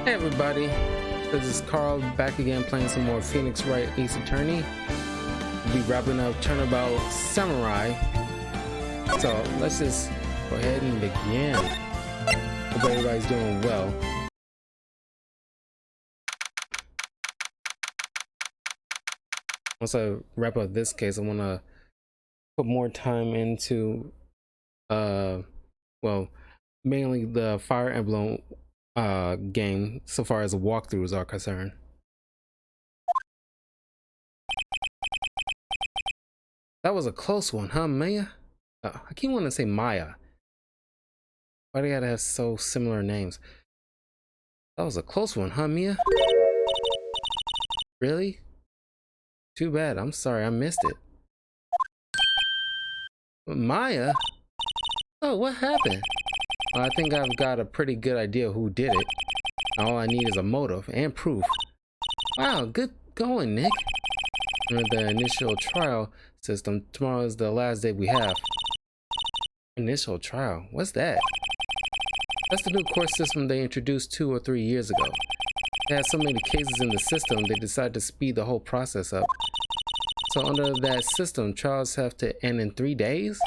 Hey everybody, this is Carl back again playing some more Phoenix Wright Ace Attorney. We'll be wrapping up Turnabout Samurai. So let's just go ahead and begin. Hope everybody's doing well. Once I wrap up this case, I want to put more time into well, mainly the Fire Emblem game so far as walkthroughs are concerned. That was a close one, huh, Maya? I keep wanting to say Maya. Why do they gotta have so similar names? That was a close one, huh, Mia? Really? Too bad. I'm sorry, I missed it. But Maya? Oh, what happened? Well, I think I've got a pretty good idea who did it. All I need is a motive and proof. Wow, good going, Nick. Under the initial trial system, tomorrow is the last day we have. Initial trial? What's that? That's the new court system they introduced 2 or 3 years ago. They had so many cases in the system, they decided to speed the whole process up. So under that system, trials have to end in 3 days?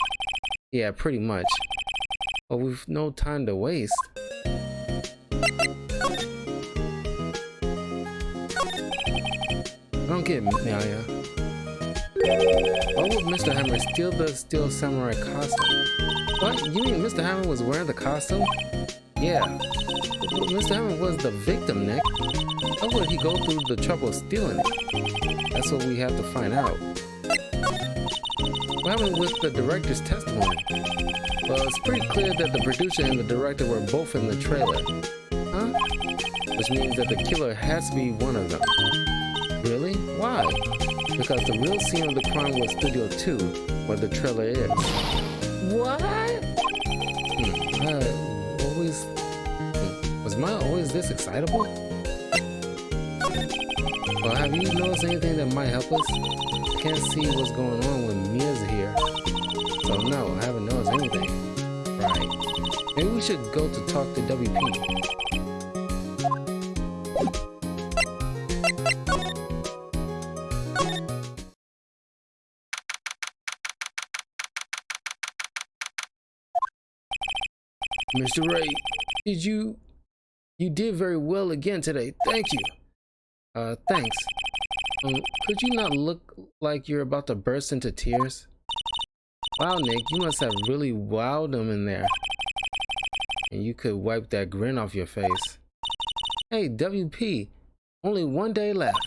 Yeah, pretty much. But we've no time to waste. I don't get it, Maya. Why would Mr. Hammer steal the Steel Samurai costume? What? You mean Mr. Hammer was wearing the costume? Yeah. But Mr. Hammer was the victim, Nick. How would he go through the trouble of stealing it? That's what we have to find out. What happened with the director's testimony? Well, it's pretty clear that the producer and the director were both in the trailer. Huh? Which means that the killer has to be one of them. Really? Why? Because the real scene of the crime was Studio 2, where the trailer is. What? Was Maya always this excitable? Well, have you noticed anything that might help us? I can't see what's going on when Mia's here. So no, I haven't noticed anything. Right. Maybe we should go to talk to WP. Mr. Wright, you did very well again today. Thank you. Thanks. Could you not look like you're about to burst into tears? Wow, Nick, you must have really wowed them in there. And you could wipe that grin off your face. Hey, WP, only 1 day left.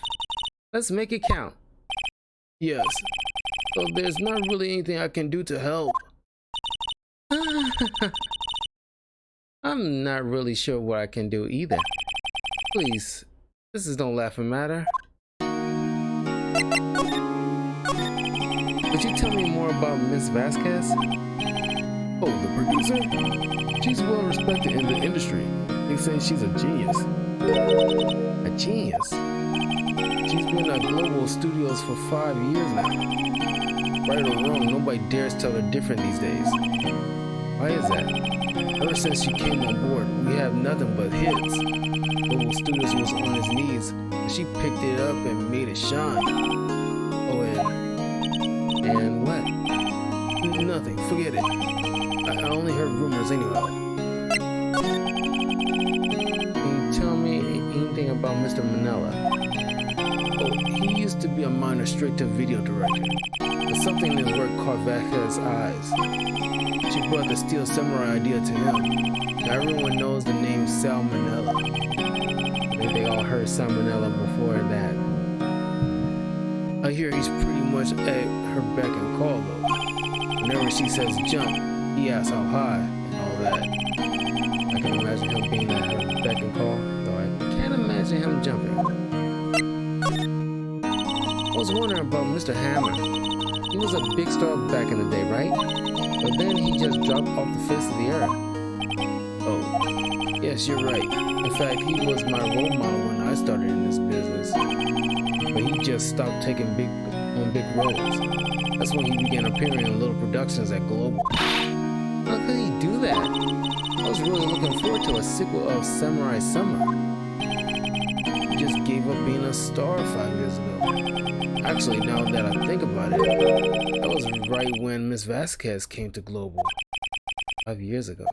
Let's make it count. Yes. So there's not really anything I can do to help. I'm not really sure what I can do either. Please, this is no laughing matter. Could you tell me more about Miss Vasquez? Oh, the producer? She's well respected in the industry. They say she's a genius. A genius? She's been at Global Studios for 5 years now. Right or wrong, nobody dares tell her different these days. Why is that? Ever since she came on board, we have nothing but hits. Global Studios was on his knees, but she picked it up and made it shine. Oh, and what? Nothing, forget it. I only heard rumors anyhow. Can you tell me anything about Mr. Manila? Oh, he used to be a minor straight-to video director, but something in his work caught Vasquez's eyes. She brought the Steel Samurai idea to him. Now everyone knows the name Salmonella. I think they all heard Salmonella before that. I hear he's pretty much at her beck and call though. Whenever she says jump, he asks how high and all that. I can imagine him being at her beck and call, though I can't imagine him jumping. I was wondering about Mr. Hammer. He was a big star back in the day, right? But then he just dropped off the face of the earth. Oh, yes, you're right. In fact, he was my role model when I started in this business. But he just stopped taking big roles. That's when he began appearing in little productions at Global. How could he do that? I was really looking forward to a sequel of Samurai Summer. He just gave up being a star 5 years ago. Actually, now that I think about it, that was right when Miss Vasquez came to Global 5 years ago.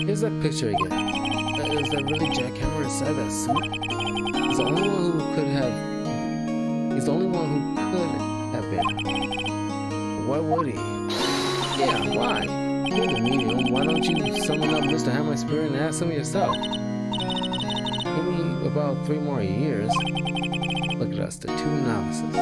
Here's that picture again. Is that really Jackhammer inside that suit? He's the only one who could have. He's the only one who could have been. Why would he? Yeah, why? You're the medium. Why don't you summon up Mr. Hammer Spirit and ask him yourself? Give me about 3 more years. Look at us, the 2 novices.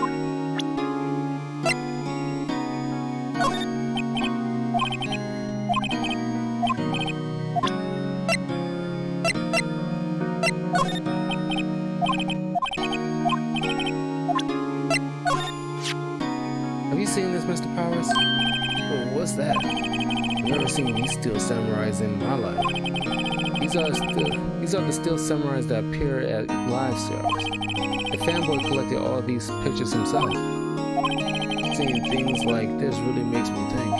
Have you seen this, Mr. Powers? Oh, what's that? I've never seen these steel samurais in my life. These are the steel samurais that appear at live shows. The fanboy collected all these pictures himself. Seeing things like this really makes me think.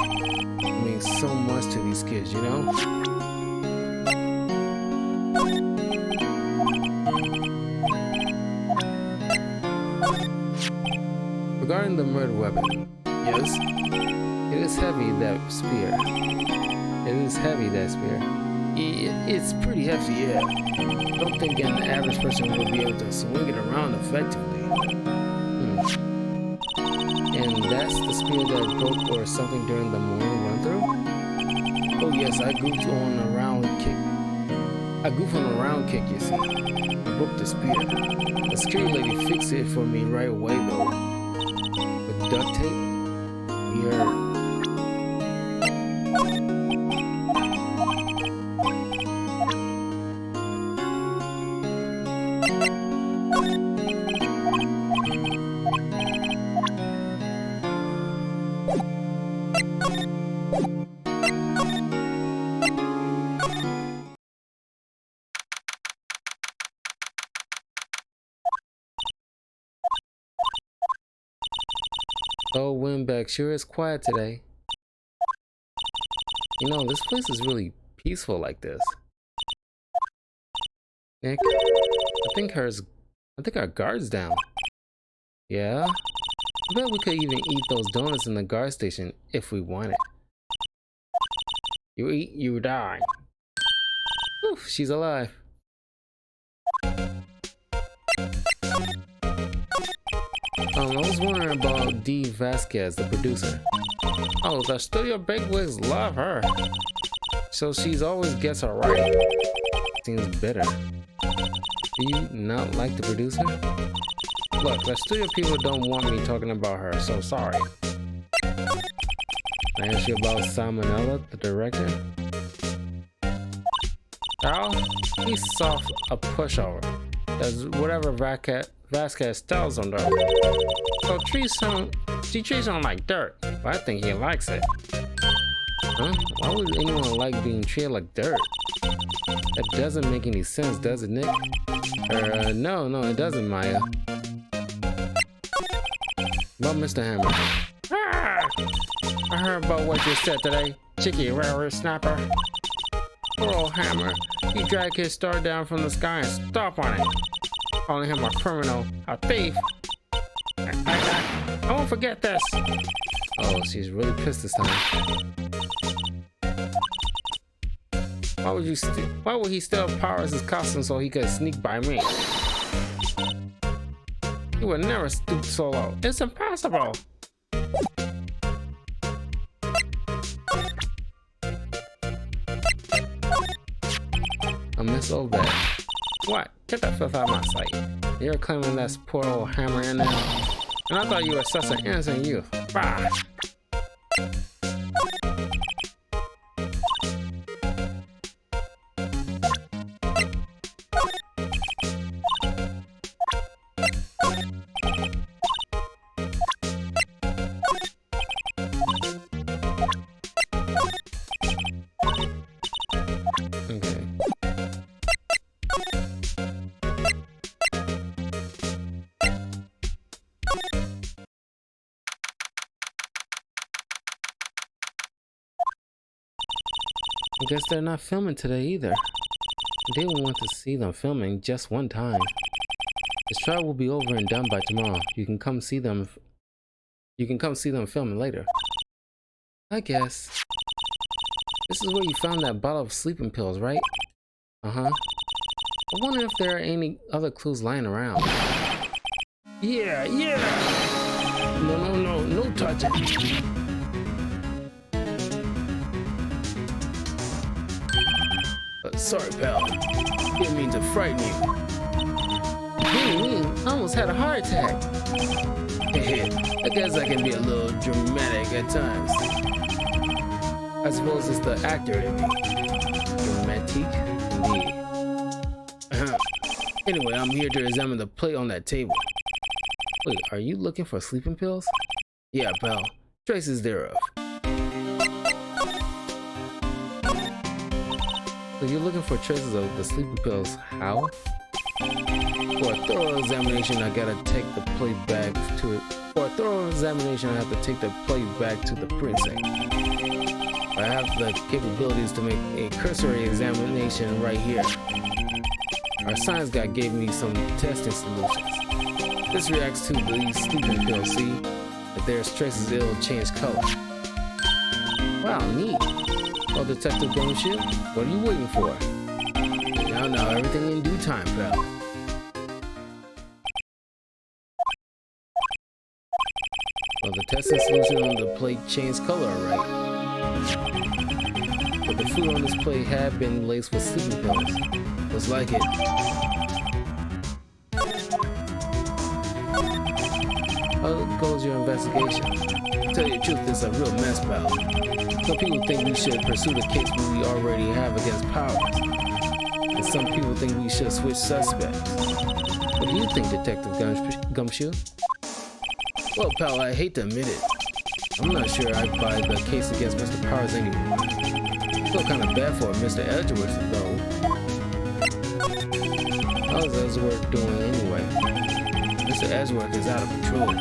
It means so much to these kids, you know? Regarding the murder weapon, yes, it is heavy, that spear. It is heavy, that spear. It's pretty hefty, yeah. I don't think an average person will be able to swing it around effectively. And that's the spear that broke or something during the morning run-through? Oh yes, I goofed on a round kick, you see. I broke the spear. The security lady fixed it for me right away though. With duct tape? Weird. Oh, Winbeck sure is quiet today. You know, this place is really peaceful like this. Nick, I think our guard's down. Yeah? I bet we could even eat those donuts in the guard station if we wanted. You eat, you die. Oof, she's alive. I was wondering about D. Vasquez, the producer. Oh, the studio bigwigs love her. So she's always gets her right. Seems bitter. Do you not like the producer? Look, the studio people don't want me talking about her, so sorry. I asked you about Salmonella, the director? Carl? He's soft a pushover. Does whatever Vasquez tells him though. So she treats him like dirt, but I think he likes it. Huh? Why would anyone like being treated like dirt? That doesn't make any sense, does it, Nick? No, it doesn't, Maya. About Mr. Hammer. Ah! I heard about what you said today, cheeky railroad snapper. Poor old Hammer. He dragged his star down from the sky and stomped on it. Calling him a criminal, a thief. I won't forget this. Oh, she's really pissed this time. Why would he steal Powers' costume so he could sneak by me? He would never stoop so low. It's impossible. I miss old bad. What? Get that filth out of my sight. You're claiming that's poor old Hammer in there. And I thought you were such an innocent youth. Bah! I guess they're not filming today either. They will want to see them filming just one time. This trial will be over and done by tomorrow. You can come see them filming later. I guess. This is where you found that bottle of sleeping pills, right? Uh-huh. I wonder if there are any other clues lying around. Yeah! No touching. Sorry, pal. Didn't mean to frighten you. I almost had a heart attack. I guess I can be a little dramatic at times. I suppose it's the actor in me. Dramatic, indeed. Anyway, I'm here to examine the plate on that table. Wait, are you looking for sleeping pills? Yeah, pal. Traces thereof. So you're looking for traces of the sleeping pills. How? For a thorough examination, I gotta take the plate back to it. For a thorough examination, I have to take the plate back to the precinct. I have the capabilities to make a cursory examination right here. Our science guy gave me some testing solutions. This reacts to the sleeping pills, see? If there's traces, it'll change color. Wow, neat. Well, Detective Gumshoe, what are you waiting for? Now, everything in due time, pal. Well, the testing solution on the plate changed color, alright. But the food on this plate had been laced with sleeping pills. Looks like it. How goes your investigation? To tell you the truth, it's a real mess, pal. Some people think we should pursue the case we already have against Powers. And some people think we should switch suspects. What do you think, Detective Gumshoe? Well, pal, I hate to admit it. I'm not sure I buy the case against Mr. Powers anymore. I feel kind of bad for Mr. Edgeworth, though. How's Edgeworth doing anyway? Mr. Edgeworth is out of control.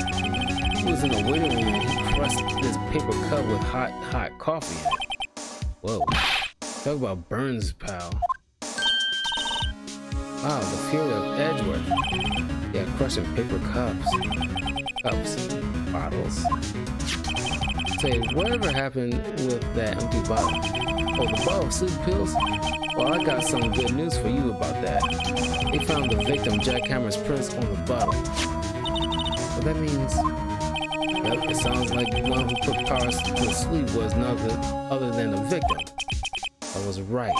He was in the waiting room and he crushed this paper cup with hot coffee in it. Whoa. Talk about burns, pal. Wow, the fury of Edgeworth. Yeah, crushing paper cups. Bottles. Say, whatever happened with that empty bottle? Oh, the bottle of sleeping pills? Well, I got some good news for you about that. They found the victim, Jack Hammer's prints on the bottle. What that means? Yep, it sounds like the one who put Powers to sleep was none other than the victim. I was right.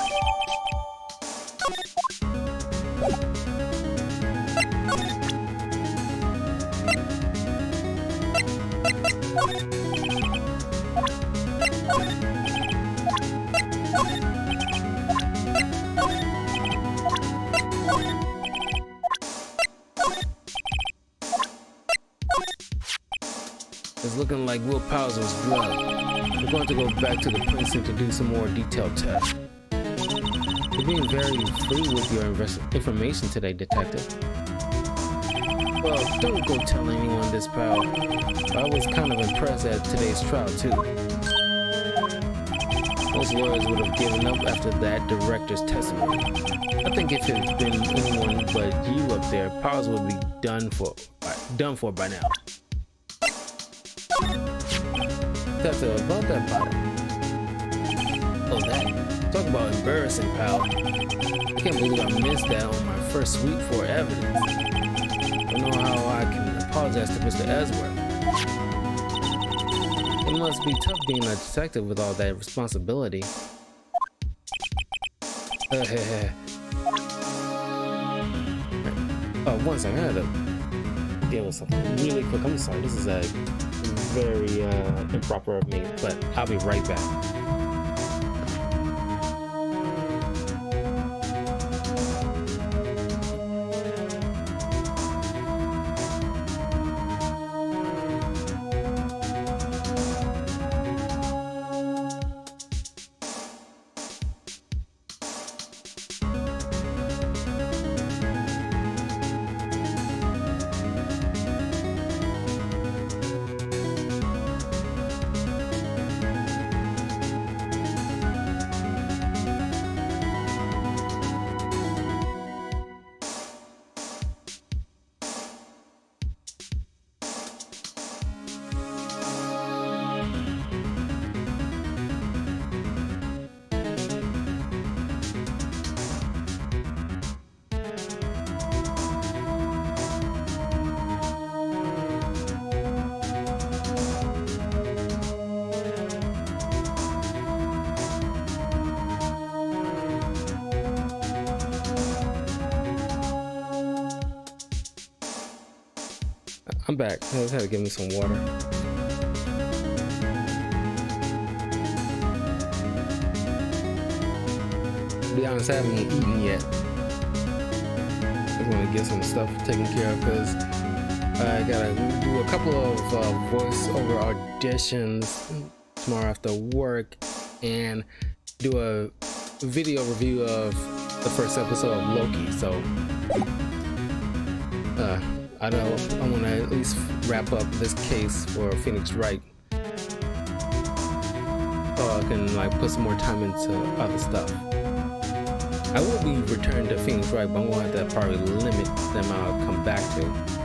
It's looking like Will Powers was drugged. We're going to go back to the precinct to do some more detailed tests. You're being very free with your information today, Detective. Well, don't go tell anyone this, pal. I was kind of impressed at today's trial, too. Most lawyers would have given up after that director's testimony. I think if it had been anyone but you up there, Powers would be done for by now. Detective, about that bottle. Oh, that. Talk about embarrassing, pal. I can't believe I missed that on my first sweep for evidence. I don't know how I can apologize to Mr. Edgeworth. It must be tough being a detective with all that responsibility. One second, I had to deal with something really quick. I'm sorry, this is a very improper of me, but I'll be right back. I'm back. I just had to give me some water. To be honest, I haven't eaten yet. I'm gonna get some stuff taken care of because I gotta do a couple of voiceover auditions tomorrow after work and do a video review of the first episode of Loki. So I know I want to at least wrap up this case for Phoenix Wright, so I can like put some more time into other stuff. I will be returning to Phoenix Wright, but I'm gonna have to probably limit the amount I'll come back to.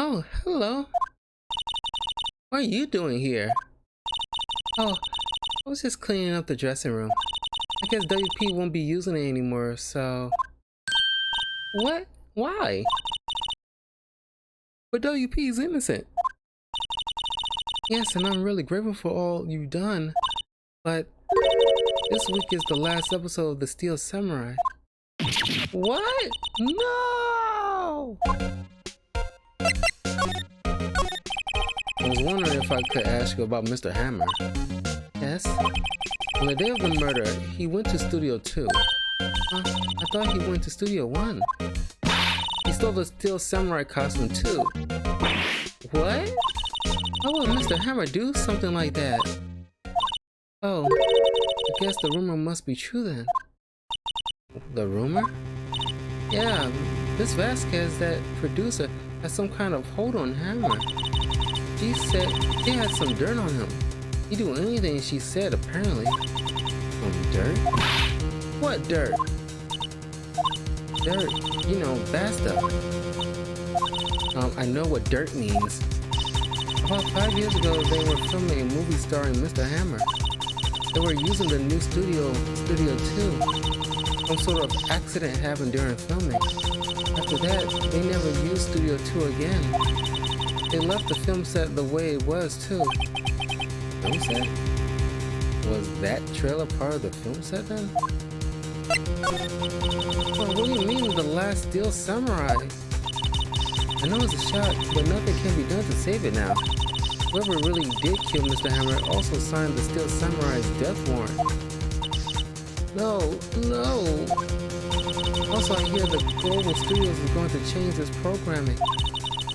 Oh, hello. What are you doing here? Oh, I was just cleaning up the dressing room. I guess WP won't be using it anymore, so... What? Why? But WP is innocent. Yes, and I'm really grateful for all you've done. But this week is the last episode of The Steel Samurai. What? No! I was wondering if I could ask you about Mr. Hammer. Yes? On the day of the murder, he went to Studio 2. I thought he went to Studio 1. He stole the Steel Samurai costume too. What? Why would Mr. Hammer do something like that? Oh, I guess the rumor must be true then. The rumor? Yeah, Miss Vasquez, that producer, has some kind of hold on Hammer. She said she had some dirt on him. He'd do anything she said, apparently. Dirt? What dirt? Dirt, you know, bad stuff. I know what dirt means. About 5 years ago, they were filming a movie starring Mr. Hammer. They were using the new Studio 2. Some sort of accident happened during filming. After that, they never used Studio 2 again. They left the film set the way it was, too. Film set? Was that trailer part of the film set then? Well, what do you mean, the last Steel Samurai? I know it's a shot, but nothing can be done to save it now. Whoever really did kill Mr. Hammer also signed the Steel Samurai's death warrant. No. Also, I hear the Global Studios is going to change its programming.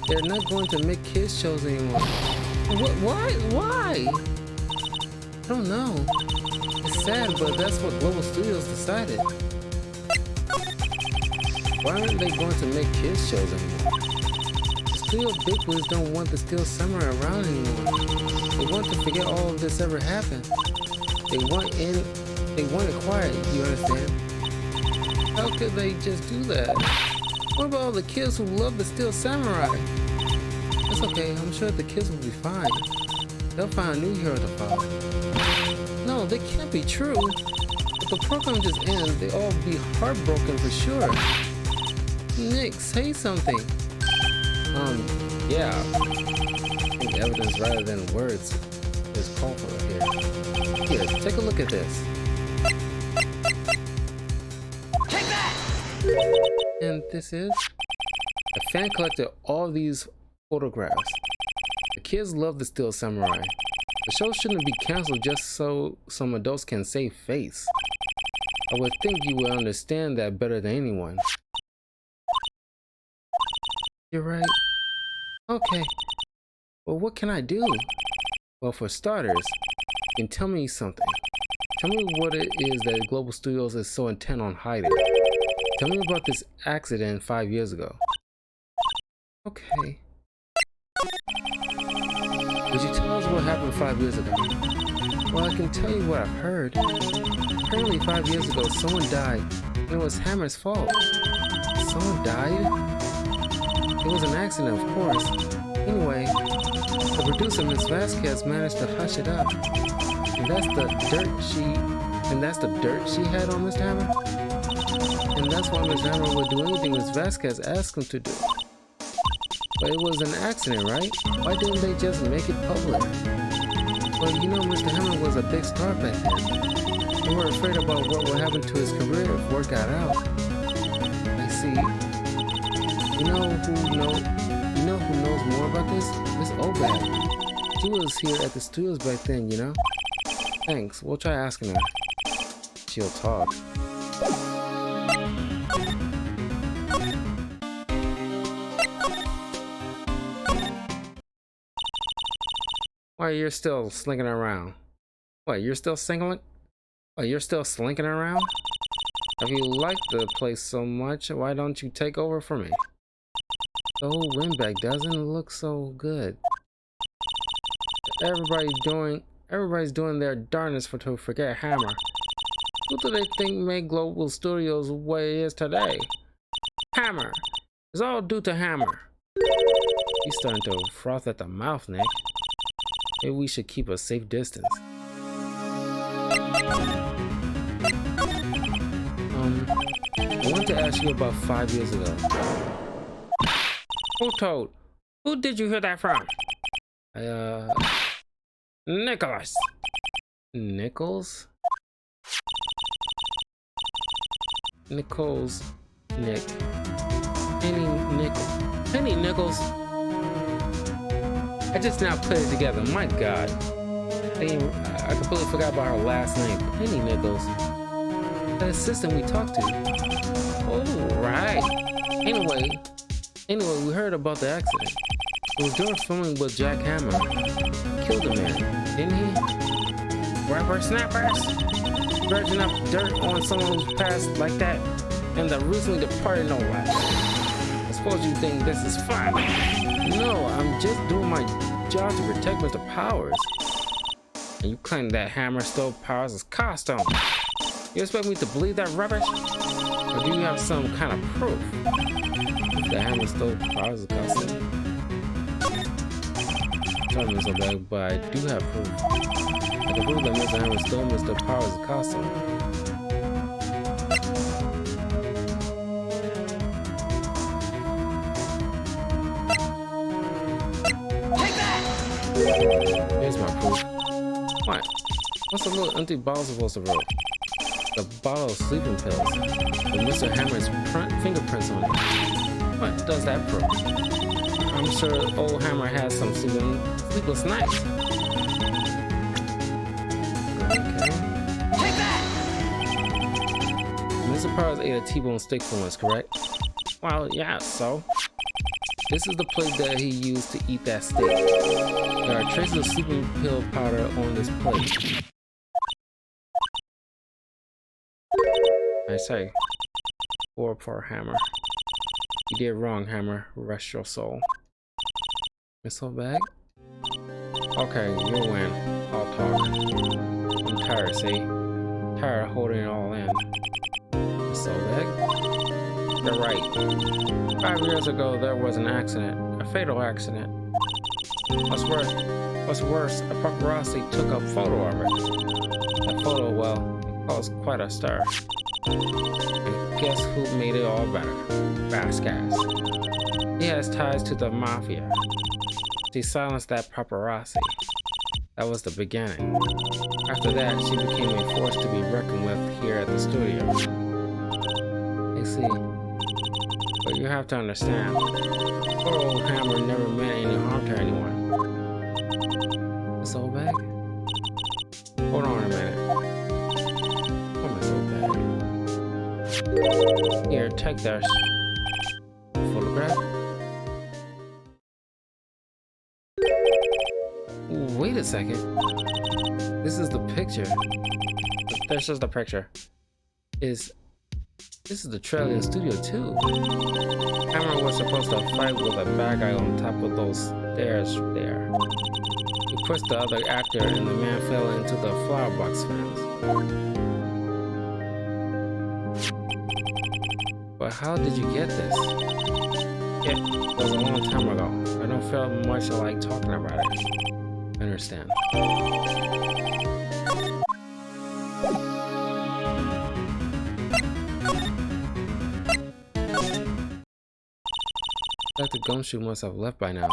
They're not going to make kids shows anymore. Why? I don't know. It's sad, but that's what Global Studios decided. Why aren't they going to make kids shows anymore? The studio bigwigs don't want the Steel Samurai around anymore. They want to forget all of this ever happened. They want it quiet, you understand? How could they just do that? What about all the kids who love the Steel Samurai? It's okay, I'm sure the kids will be fine. They'll find a new hero to follow. No, that can't be true. If the program just ends, they'll all be heartbroken for sure. Nick, say something. Yeah. I think evidence rather than words is called for here. Here, take a look at this. Take that! And this is? A fan collected all these photographs. The kids love the Steel Samurai. The show shouldn't be canceled just so some adults can save face. I would think you would understand that better than anyone. You're right. Okay. Well, what can I do? Well, for starters, you can tell me something. Tell me what it is that Global Studios is so intent on hiding. Tell me about this accident 5 years ago. Okay. Would you tell us what happened 5 years ago? Well, I can tell you what I've heard. Apparently 5 years ago, someone died, and it was Hammer's fault. Someone died? It was an accident, of course. Anyway, the producer, Miss Vasquez, managed to hush it up. And that's the dirt she had on Mr. Hammer? And and that's why Mr. Hammer would do anything Miss Vasquez asked him to do. But it was an accident, right? Why didn't they just make it public? Well, you know, Mr. Hammer was a big star back then. They were afraid about what would happen to his career if word got out. I see. You know who knows more about this? Miss Obad. She was here at the studios back then, you know? Thanks. We'll try asking her. She'll talk. Why, you're still slinking around? What, you're still singling? What, you're still slinking around? If you like the place so much, why don't you take over for me? The whole windbag doesn't look so good. Everybody's doing their darndest to forget Hammer. Who do they think made Global Studios the way it is today? Hammer! It's all due to Hammer. He's starting to froth at the mouth, Nick. Maybe we should keep a safe distance. I want to ask you about 5 years ago. Who told? Who did you hear that from? Nicholas. Nichols? Nichols. Nick. Penny Nichols. I just now put it together. My God. I completely forgot about her last name. Penny Nichols. That assistant we talked to. Oh, right. Anyway, we heard about the accident. It was during filming with Jack Hammer. He killed a man, didn't he? Rapper snappers? Dredging up dirt on someone who's passed like that. And the recently departed no less. I suppose you think this is fun. No, I'm just doing my job to protect Mr. Powers. And you claim that Hammer stole Powers' costume. You expect me to believe that rubbish? Or do you have some kind of proof that Hammer stole Powers' costume? Sorry, Mr. Bag, but I do have proof. I can prove that Mr. Hammer stole Mr. Powers' costume. Here's my proof. What? What's a little empty bottle supposed to roll? The bottle of sleeping pills with Mr. Hammer's fingerprints on it. What does that prove? I'm sure old Hammer has some sleepless nights. Okay. Take that! Mr. Powers ate a T-bone steak for once, correct? Well, yeah, so. This is the plate that he used to eat that steak. There are traces of sleeping pill powder on this plate. I say, poor Hammer. You did wrong, Hammer. Rest your soul. Missile bag? Okay, you win. I'll talk. I'm tired, see? Tired of holding it all in. Missile bag? You're right. 5 years ago, there was an accident. A fatal accident. What's worse, a paparazzi took a photo of it. That photo, well, it caused quite a stir. And guess who made it all better? Vasquez. He has ties to the mafia. She silenced that paparazzi. That was the beginning. After that, she became a force to be reckoned with here at the studio. I see. But you have to understand, poor old Hammer never meant any harm to anyone. This old bag? Hold on a minute. Oh, this old bag. Here, take this. Photograph? Wait a second. This is the picture. This is the picture. This is the Trilogy studio too. Hammer was supposed to fight with a bad guy on top of those stairs there. He pushed the other actor and the man fell into the flower box fence. But how did you get this? It was a long time ago. I don't feel much like talking about it. I understand. Dr. Gumshoe must have left by now.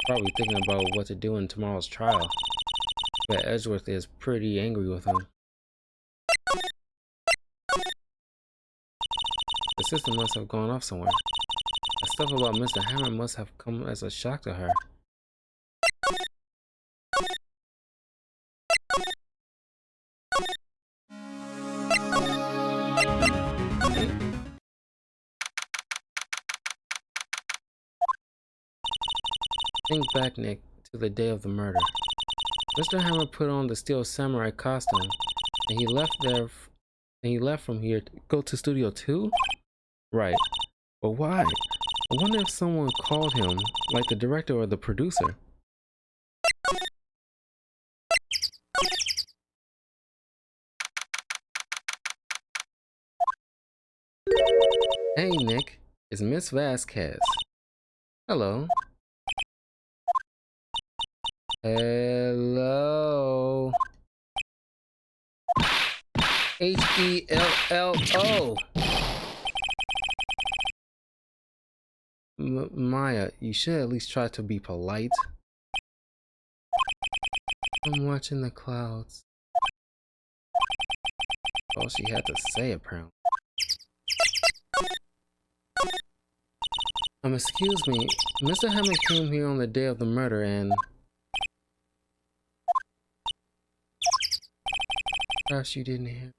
Probably thinking about what to do in tomorrow's trial. But Edgeworth is pretty angry with him. The system must have gone off somewhere. The stuff about Mr. Hammer must have come as a shock to her. Think back, Nick, to the day of the murder. Mr. Hammer put on the Steel Samurai costume, and he left from here to go to Studio 2? Right. But why? I wonder if someone called him, like the director or the producer. Hey, Nick. It's Miss Vasquez. Hello. Hello. Hello. Maya, you should at least try to be polite. I'm watching the clouds. All she had to say, apparently. Excuse me. Mr. Hammond came here on the day of the murder and... Gosh, you didn't hear.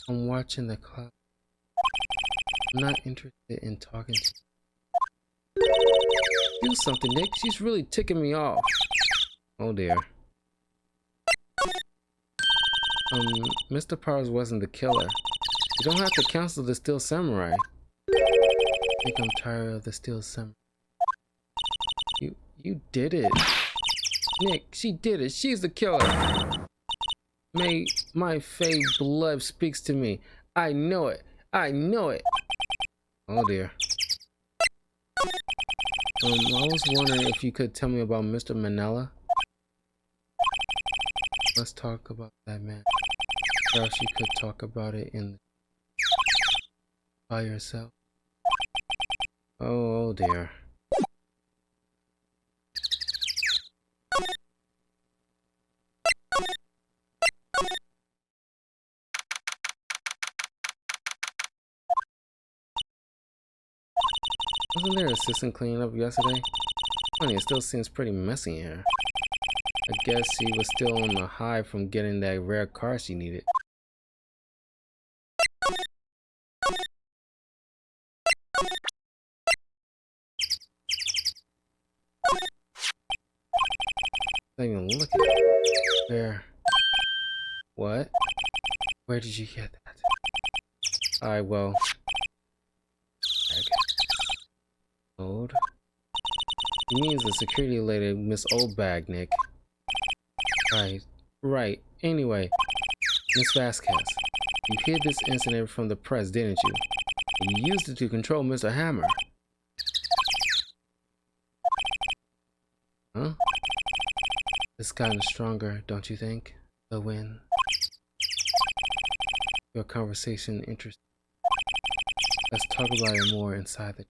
I'm watching the clouds. I'm not interested in talking to you. Do something, Nick. She's really ticking me off. Oh dear. Mr. Powers wasn't the killer. You don't have to cancel the Steel Samurai. I think I'm tired of the Steel Samurai. You did it. Nick, she did it. She's the killer. May my fey blood speaks to me. I know it. I know it. Oh dear. I was wondering if you could tell me about Mr. Manella. Let's talk about that man. Perhaps you could talk about it by yourself. Oh dear. Wasn't there an assistant cleaning up yesterday? Funny, it still seems pretty messy here. I guess she was still on the high from getting that rare car she needed. Not even look at it. Where? What? Where did you get that? Alright, well. Old? He means the security lady, Miss Oldbag, Nick. Right. Anyway, Miss Vasquez, you hid this incident from the press, didn't you? You used it to control Mr. Hammer. Huh? It's gotten stronger, don't you think? The win. Your conversation interesting. Let's talk about it more inside the...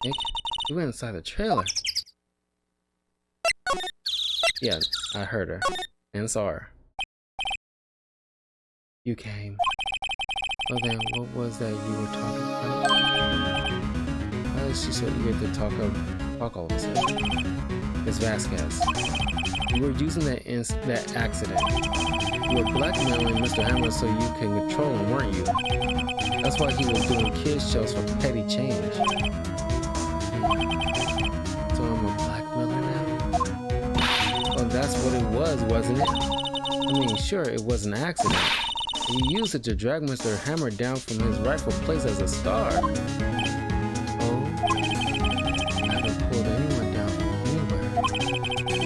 Nick, you went inside the trailer. Yeah, I heard her and saw her. You came. Oh, then what was that you were talking about? Why is she so eager to talk all of a sudden? Miss Vasquez, you were using that accident. You were blackmailing Mr. Hammer so you can control him, weren't you? That's why he was doing kids shows for petty change. So I'm a blackmailer now? Well, that's what it was, wasn't it? I mean, sure, it was an accident. You used it to drag Mr. Hammer down from his rightful place as a star. Oh, I haven't pulled anyone down from anywhere.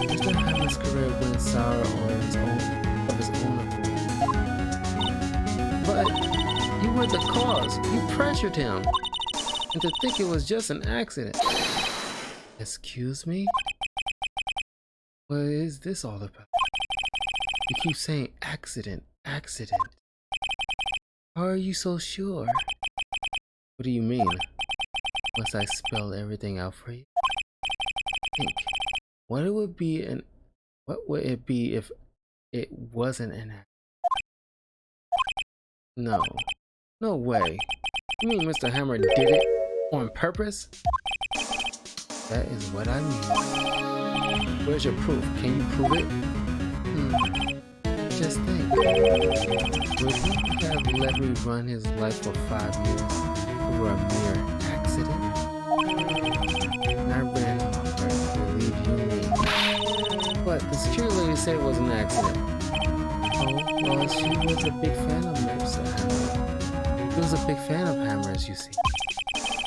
Mr. Hammer's career went sour on his own accord. But you were the cause. You pressured him. And to think it was just an accident. Excuse me? What is this all about? You keep saying accident. How are you so sure? What do you mean? Once I spell everything out for you, think what it would be and what would it be if it wasn't an act? No. No way. You mean Mr. Hammer did it on purpose? That is what I mean. Where's your proof? Can you prove it? Just think. Would he have let me run his life for 5 years over a mere accident? And I ran him off, believe you me. But the security lady said it was an accident. Oh, well, she was a big fan of Mr. Hammer. He was a big fan of Hammers, you see.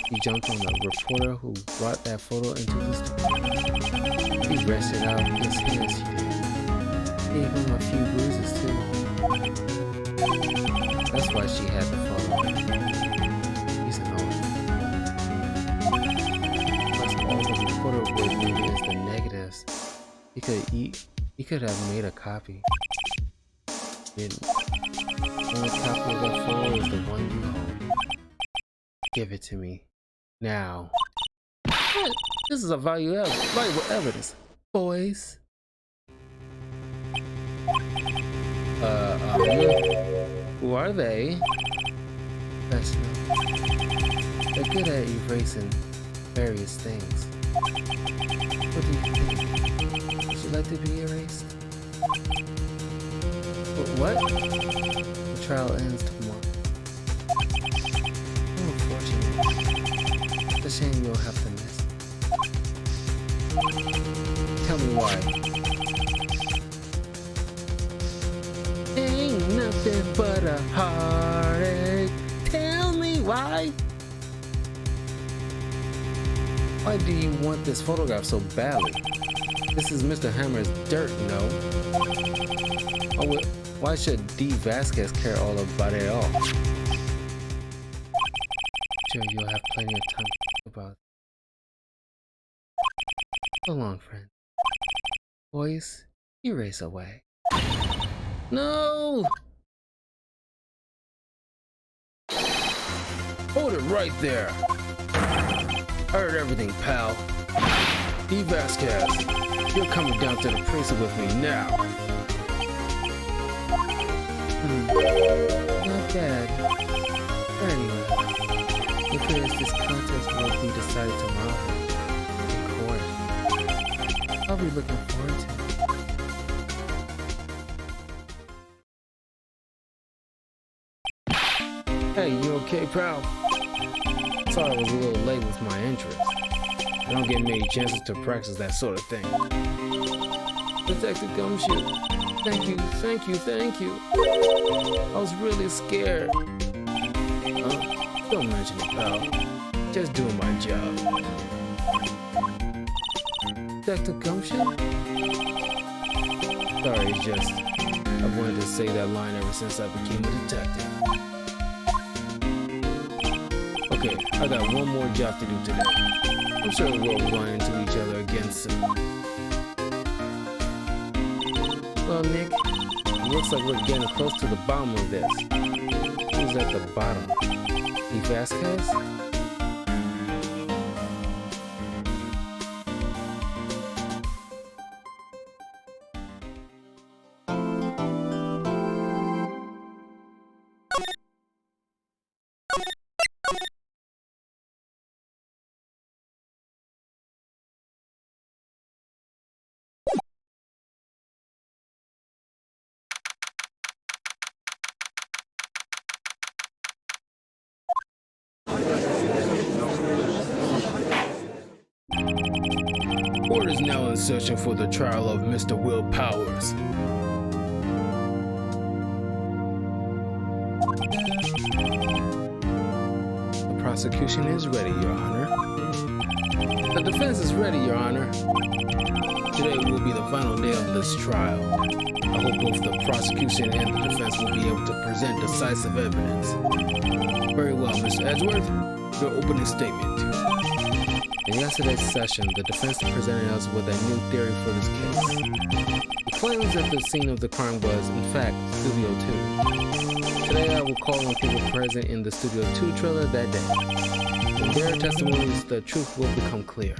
He jumped on the reporter who brought that photo into the story. He rested out his hands, she did. Gave him a few bruises too. That's why she had the photo. He's an owner. Plus all the reporter would need is the negatives. He could have made a copy. Didn't. The only copy of that photo is the one you hold. Give it to me. Now. What? This is a valuable evidence. Boys. Who are they? Professional. They're good at erasing various things. What do you think? Would you like to be erased? What? The trial ends tomorrow. Oh, unfortunate. It's a shame you'll have to miss. Tell me why. Ain't nothing but a heartache. Tell me why. Why do you want this photograph so badly? This is Mr. Hammer's dirt, no? Oh, why should D. Vasquez care all about it all? Sure, you'll have plenty of time to think about it. So long, friend. Boys, erase away. No! Hold it right there. I heard everything, pal. D. Vasquez, you're coming down to the precinct with me now. Not bad. Anyway, it appears this contest will be decided tomorrow in court. I'll be looking forward to it. Hey, you okay, pal? Sorry I was a little late with my entrance. I don't get many chances to practice that sort of thing. Detective Gumshoe, thank you. I was really scared. Don't mention it, pal. Just doing my job. Detective Gumshoe? Sorry, it's just I've wanted to say that line ever since I became a detective. Okay, I got one more job to do today. I'm sure we'll run into each other again soon. Well, Nick, it looks like we're getting close to the bottom of this. Who's at the bottom? D. Vasquez? Court is now in session for the trial of Mr. Will Powers. The prosecution is ready, Your Honor. The defense is ready, Your Honor. Today will be the final day of this trial. I hope both the prosecution and the defense will be able to present decisive evidence. Very well, Mr. Edgeworth, your opening statement. In yesterday's session, the defense presented us with a new theory for this case. It claims that the scene of the crime was, in fact, Studio 2. Today I will call on people present in the Studio 2 trailer that day. In their testimonies, the truth will become clear.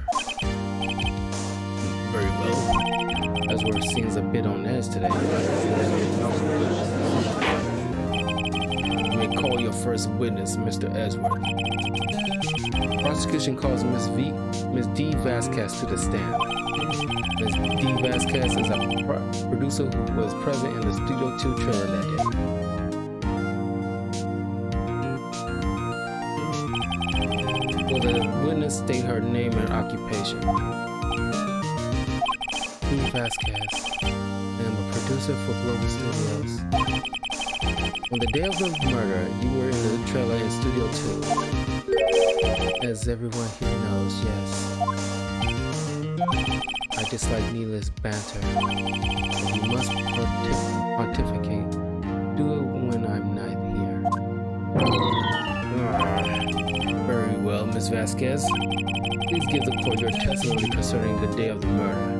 Very well. As we're seeing a bit on edge today. You may call your first witness, Mr. Edgeworth. Prosecution calls Miss D. Vasquez to the stand. Miss D. Vasquez is a producer who was present in the Studio 2 trailer that day. Will the witness state her name and occupation? D. Vasquez. I am a producer for Global Studios. On the day of the murder, you were in the trailer in Studio 2. As everyone here knows, yes. I dislike needless banter. If you must pontificate, do it when I'm not here. Very well, Miss Vasquez. Please give the court your testimony concerning the day of the murder.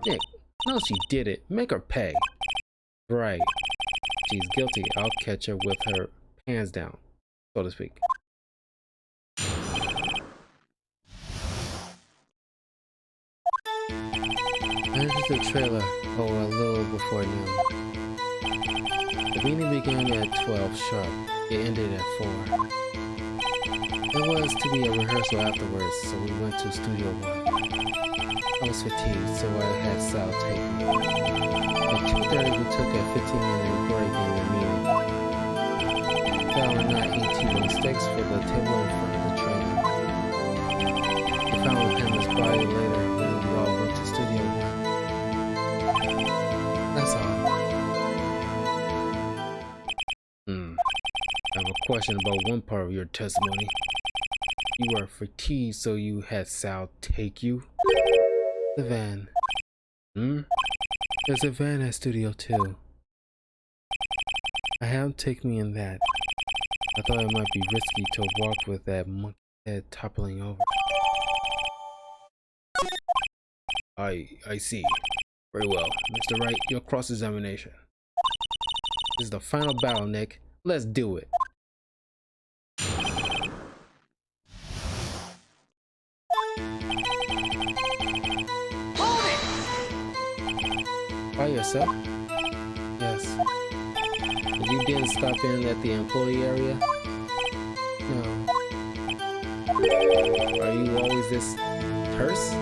Nick, no, she did it. Make her pay. Right. She's guilty. I'll catch her with her hands down, so to speak. I entered the trailer, a little before noon. The meeting began at 12 sharp. It ended at 4. There was to be a rehearsal afterwards, so we went to Studio 1. I was fatigued, so I had Sal take me. At 2:30, we took a 15-minute break in the meeting. Sal and I ate T-bone steaks for the table in front of the trailer. We found Hannah's body later when we all went to Studio 1. That's all. I have a question about one part of your testimony. You were fatigued, so you had Sal take you? The van. There's a van at Studio 2. I had him take me in that. I thought it might be risky to walk with that monkey head toppling over. I see. Very well. Mr. Wright, your cross-examination. This is the final battle, Nick. Let's do it. By yourself? Yes. You didn't stop in at the employee area? No. Are you always this terse?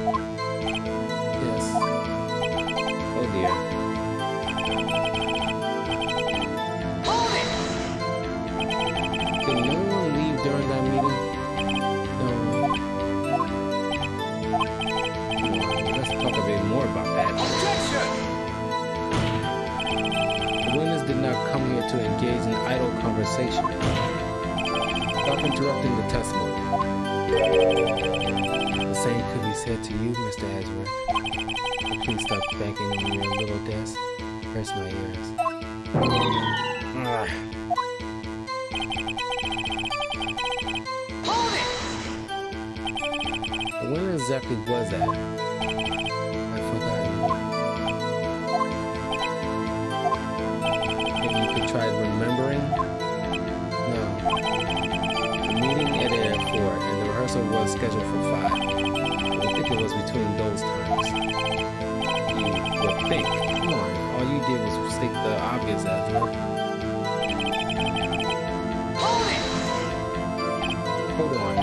Yes. Oh dear. Did no one leave during that meeting? No. Let's talk a bit more about that. Objection! The witness did not come here to engage in idle conversation. Stop interrupting the testimony. The same could be said to you, Mr. Edgeworth. But please stop banging on your little desk. Hurts my ears. When exactly was that? I forgot. Maybe you could try remembering? No. The meeting ended at 4 and the rehearsal was scheduled for 5. I think it was between those times. You would think. Come on, all you did was state the obvious, Edgeworth. Hold on.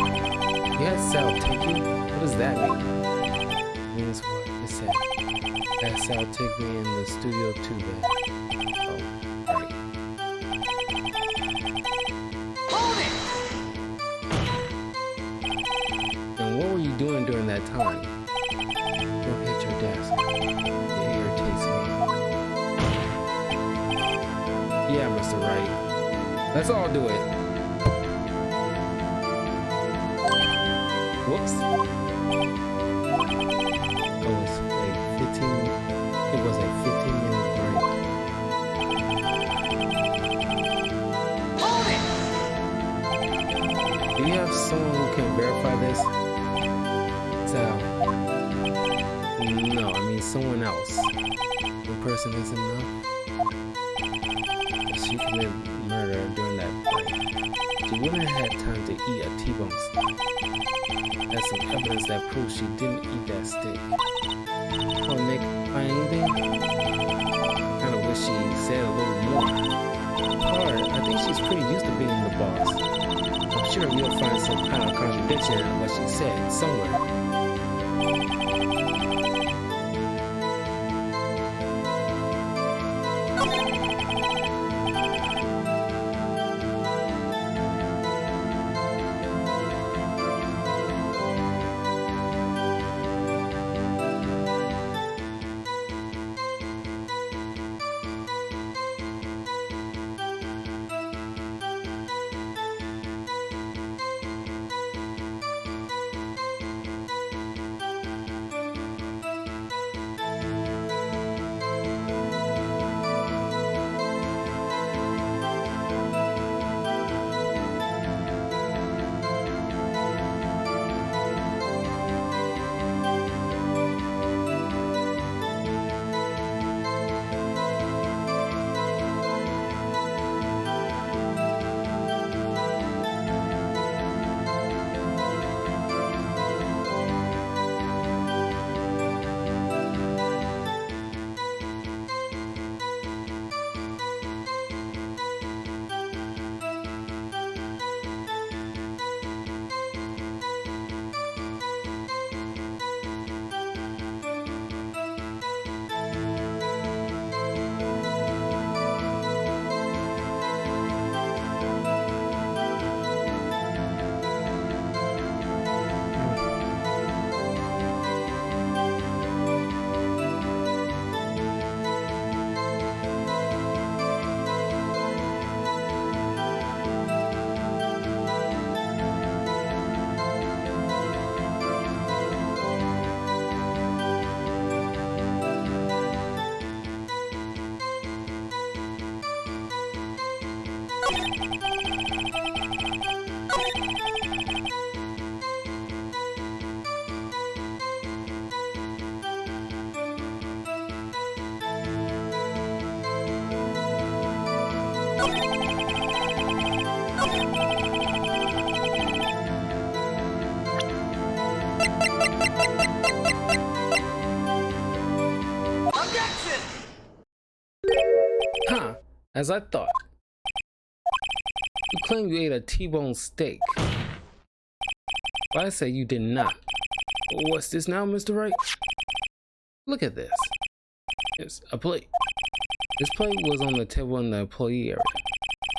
You had Sal take you? What does that mean? It means what it said. Had Sal take me in the Studio 2 bed. Oh, right. And what were you doing during that time? Don't hit your desk. It irritates me. Yeah, Mr. Wright. Let's all do it. Whoops. It was a 15-minute break. Do you have someone who can verify this? lights out. No, I mean someone else. One person is enough. She committed murder during that fight. She wouldn't have had time to eat a T-bone steak. That's some evidence that proves she didn't eat that steak. Oh, Nick, find anything? I kinda wish she said a little more. Hard, I think she's pretty used to being the boss. I'm sure you'll find some kind of contradiction in what she said somewhere. Huh, as I thought. You claim you ate a T-bone steak. But I say you did not. What's this now, Mr. Wright? Look at this. It's a plate. This plate was on the table in the employee area.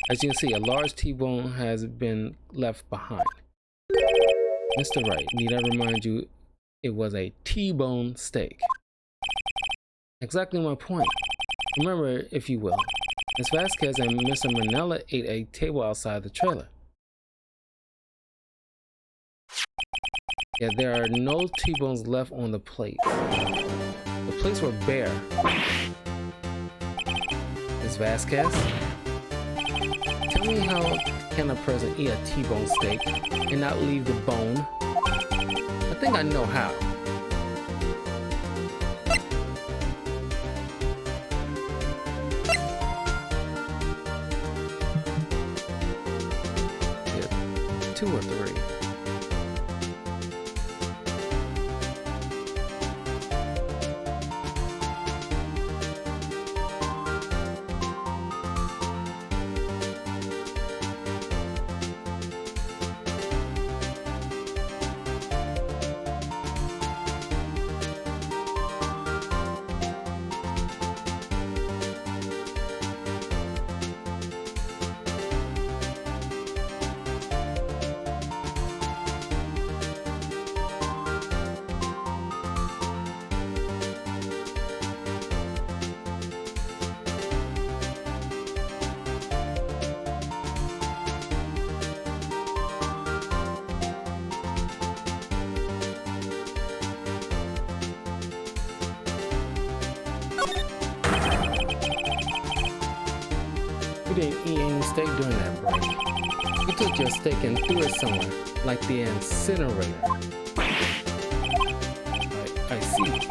As you can see, a large T-bone has been left behind. Mr. Wright, need I remind you, it was a T-bone steak. Exactly my point. Remember, if you will, Ms. Vasquez and Mr. Manella ate a table outside the trailer. Yet there are no T-bones left on the plate. The plates were bare. Ms. Vasquez? Tell me, how can a person eat a T-bone steak and not leave the bone? I think I know how. Yeah, 2 or 3. You didn't eat any steak during that break. You took your steak and threw it somewhere, like the incinerator. see.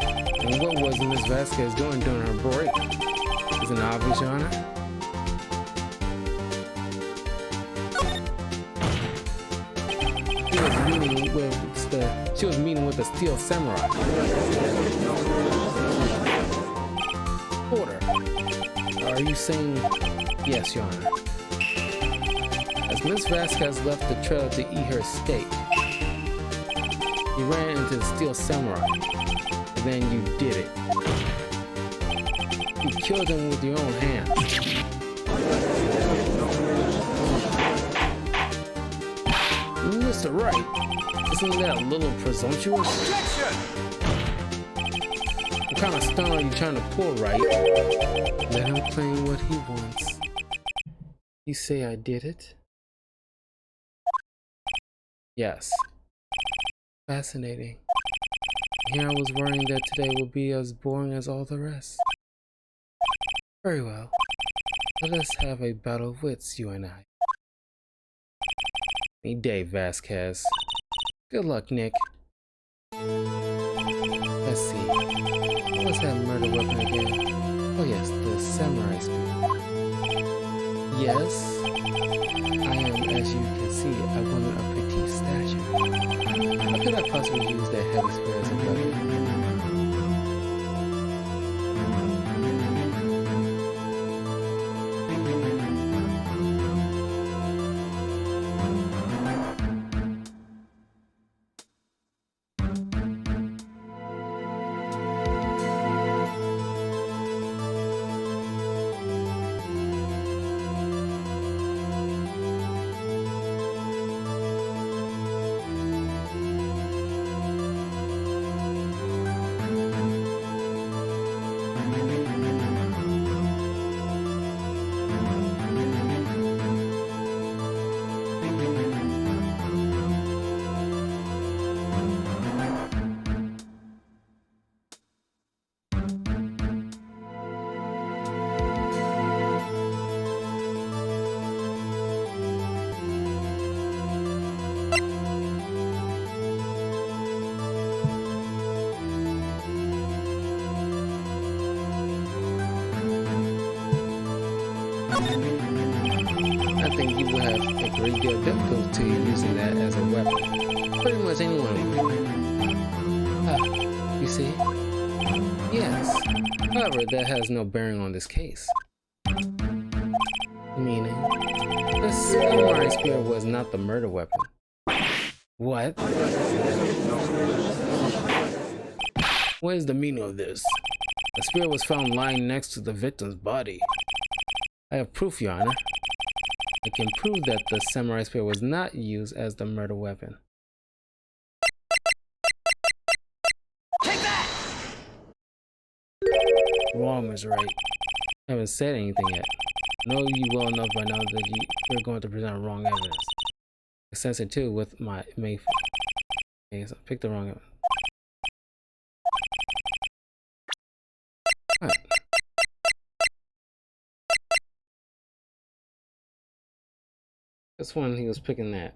And what was Miss Vasquez doing during her break? Isn't it obvious, Your Honor? She was meeting with the Steel Samurai. Order. Are you saying yes, Your Honor? As Miss Vasquez left the trailer to eat her steak, you ran into the Steel Samurai, and then you did it. You killed him with your own hands. Mr. Wright, isn't that a little presumptuous? Objection! What kind of stunt are you trying to pull, Wright? Let him claim what he wants. You say I did it? Yes. Fascinating. Here I was worrying that today would be as boring as all the rest. Very well. Let us have a battle of wits, you and I. Any day, Vasquez. Good luck, Nick. Let's see. What's that murder weapon again? Oh yes, the samurai spear. Yes, I am, as you can see, a woman of petite stature. How could I possibly use that heavy spear as a weapon? I think you will have a great deal of difficulty using that as a weapon. Pretty much anyone would. You see? Yes. However, that has no bearing on this case. Meaning, the samurai spear was not the murder weapon. What? What is the meaning of this? The spear was found lying next to the victim's body. I have proof, Your Honor. I can prove that the samurai spear was not used as the murder weapon. Take that! Wrong, Ms. Wright. I haven't said anything yet. I know you well enough by now that you're going to present wrong evidence. I sense it too with my Mayfield. Okay, so pick the wrong evidence. Alright. This one, he was picking that.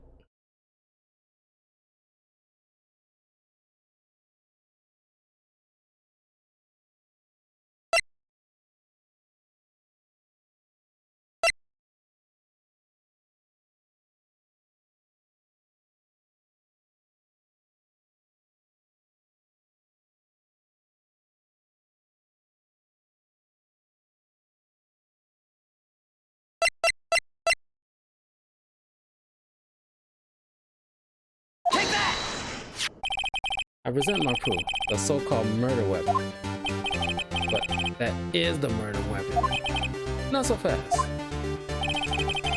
Take that! I present my proof, the so-called murder weapon. But that is the murder weapon. Not so fast.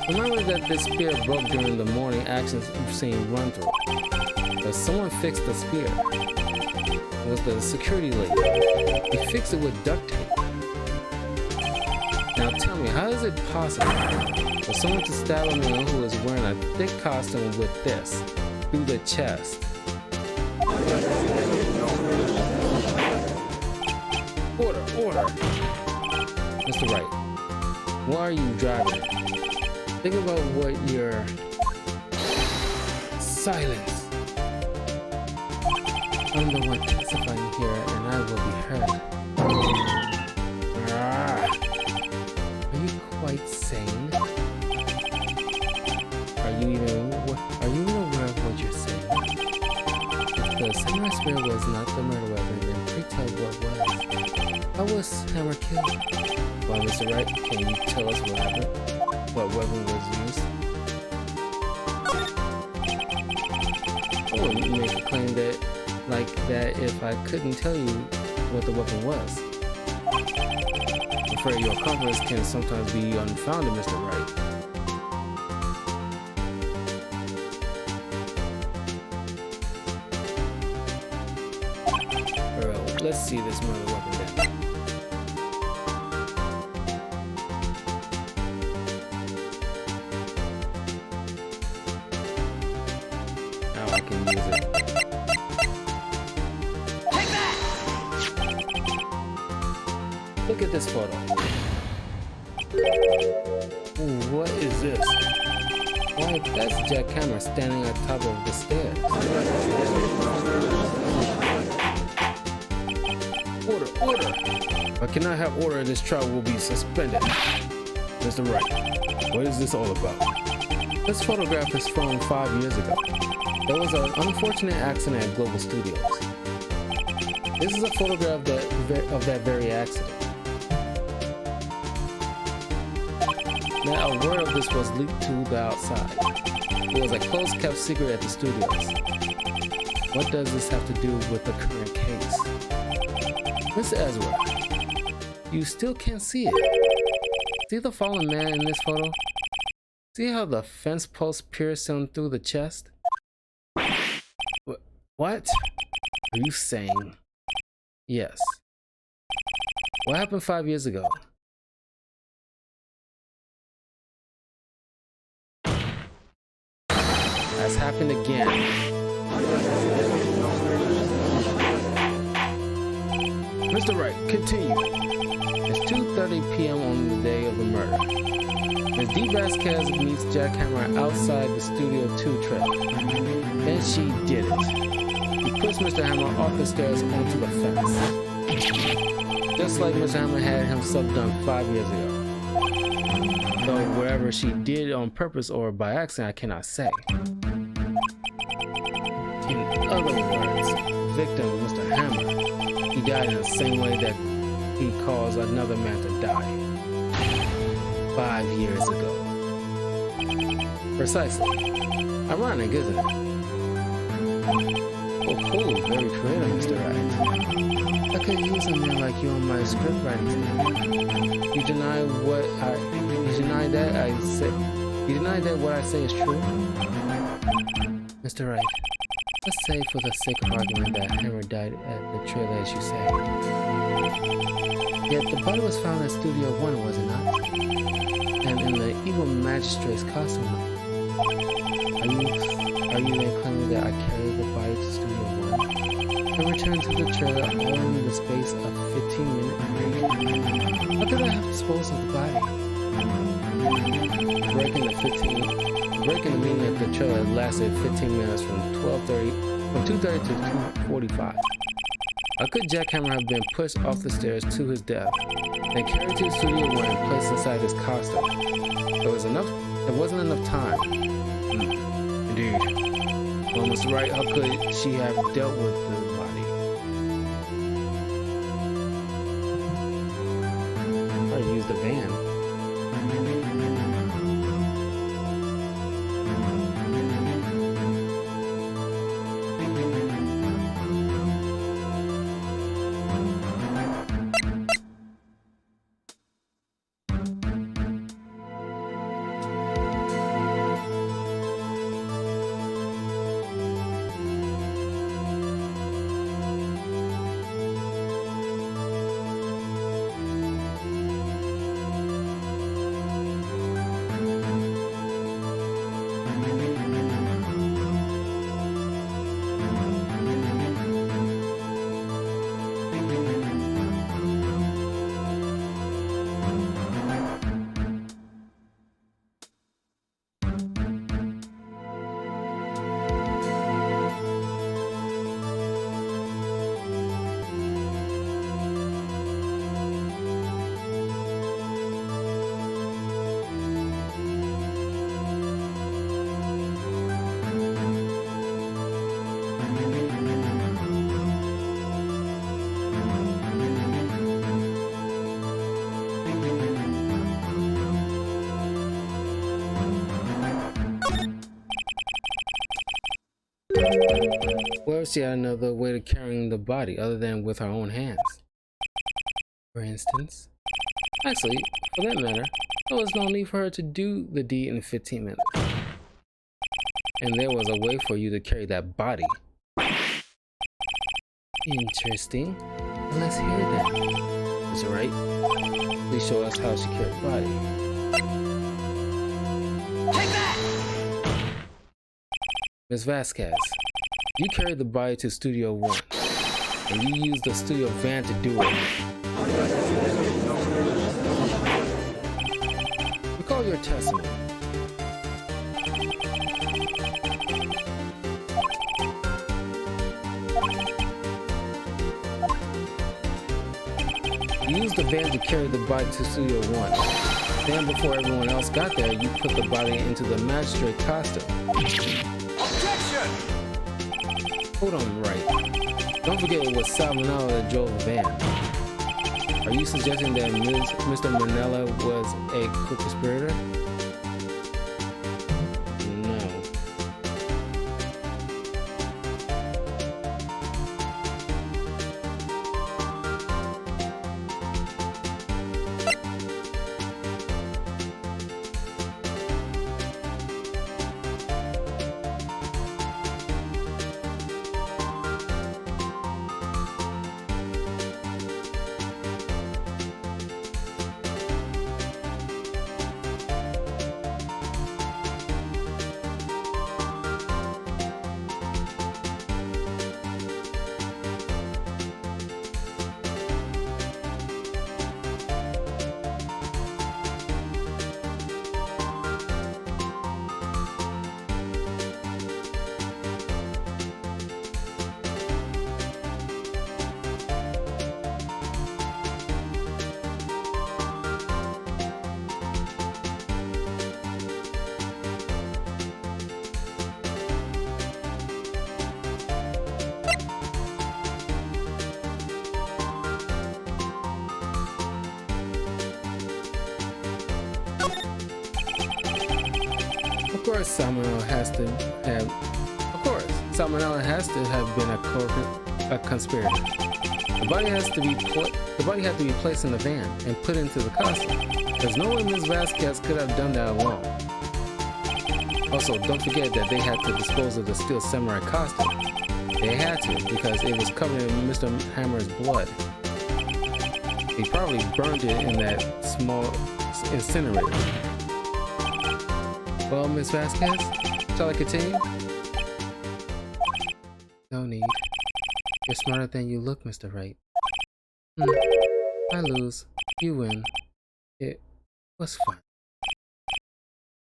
Remember that this spear broke during the morning actions scene run-through. But someone fixed the spear. It was the security lady. He fixed it with duct tape. Now tell me, how is it possible for someone to stab a man who is wearing a thick costume with this through the chest? Order, order! Mr. Wright, why are you driving? Think about what your silence. I'm the one testifying here, and I will be heard. Are you quite sane? Are you even aware of what you're saying? If the samurai spear was not the murder weapon, then pray tell what was. How was Hammer killed? Well, Mr. Wright, can you tell us what happened? What weapon was used? I wouldn't make a claim like that if I couldn't tell you what the weapon was. I'm afraid your confidence can sometimes be unfounded, Mr. Wright. Well, let's see this murder weapon then. Now I can use it. Look at this photo. Ooh, what is this? Why, that's Jack Hammer standing on top of the stairs. Order! I cannot have order. This trial will be suspended. Mr. Wright, what is this all about? This photograph is from 5 years ago. There was an unfortunate accident at Global Studios. This is a photograph of that very accident. Now, a word of this was leaked to the outside. It was a close-kept secret at the studios. What does this have to do with the current case? Mr. Ezra, you still can't see it. See the fallen man in this photo? See how the fence post pierced him through the chest? What are you saying? Yes. What happened 5 years ago? Has happened again. Mr. Wright, continue. It's 2:30 p.m. on the day of the murder. Ms. D. Vasquez meets Jack Hammer outside the Studio 2 trail. Then she did it. He pushed Mr. Hammer off the stairs onto the fence. Just like Mr. Hammer had himself done 5 years ago. Though whatever she did on purpose or by accident, I cannot say. In other words, victim, Mr. Hammer, he died in the same way that he caused another man to die 5 years ago. Precisely. Ironic, isn't it? Oh, cool. Very creative, Mr. Wright. I could use a man like you on my script writing team. You deny that what I say is true? Mr. Wright, let's say for the sake of argument that Hammer died at the trailer as you say. Yet the body was found at Studio 1, was it not? And in the evil magistrate's costume. Are you then claiming that I carried the body to Studio 1 and returned to the trailer all in the space of 15-minute break? How could I have disposed of the body? Breaking the meaning of the trailer lasted 15 minutes from 2:30 to 2:45. How could Jack Hammer have been pushed off the stairs to his death, then carried to Studio 1 and placed inside his costume? There wasn't enough time. Indeed. Well, Mr. Wright, how could she have dealt with the body? Probably used the van. Where's yet another way to carrying the body other than with our own hands? For instance, actually, for that matter, there was no need for her to do the deed in 15 minutes. And there was a way for you to carry that body. Interesting. Well, let's hear that. Is it right? Please show us how she carried the body. Take that! Ms. Vasquez, you carried the body to Studio 1, and you used the studio van to do it. Recall your testimony. You used the van to carry the body to Studio 1. Then, before everyone else got there, you put the body into the magistrate costume. Objection! Hold on, Wright. Don't forget it was Salmonella that drove the van. Are you suggesting that Mr. Manella was a co-conspirator? No. Of course, Salmonella has to have been a conspirator. The body had to be placed in the van and put into the costume. There's no way Ms. Vasquez could have done that alone. Also, don't forget that they had to dispose of the steel samurai costume. They had to because it was covered in Mr. Hammer's blood. He probably burned it in that small incinerator. Well, Ms. Vasquez, shall I continue? No need. You're smarter than you look, Mr. Wright. I lose. You win. It was fun.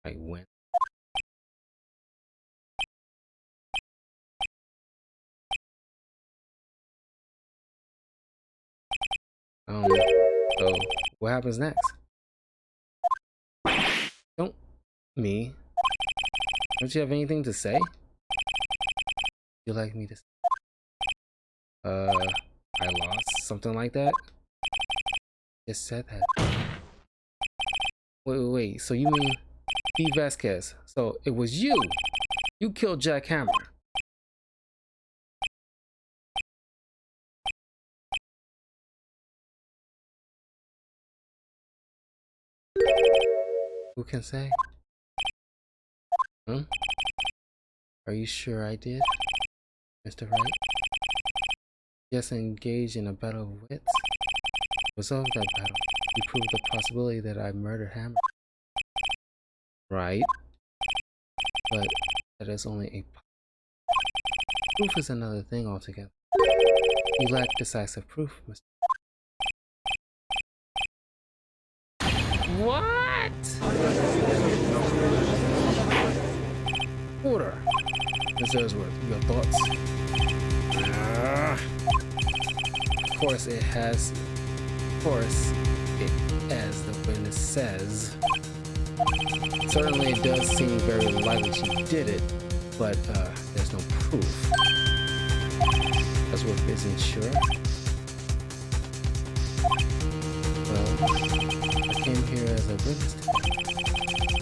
I win. So what happens next? Me? Don't you have anything to say? You like me to say? I lost? Something like that? Just said that. Wait, so you mean Steve Vasquez? So it was you! You killed Jack Hammer. Who can say? Huh? Are you sure I did, Mr. Wright? Just engaged in a battle of wits? Resolve that battle. You proved the possibility that I murdered Hammer. Right? But that is only a proof is another thing altogether. You lack decisive proof, Mr. What? Order. Ms. Ersworth, your thoughts? Of course it has. Of course it, as the witness says. Certainly it does seem very likely she did it, but there's no proof. Ersworth isn't sure. Well, I came here as a witness today.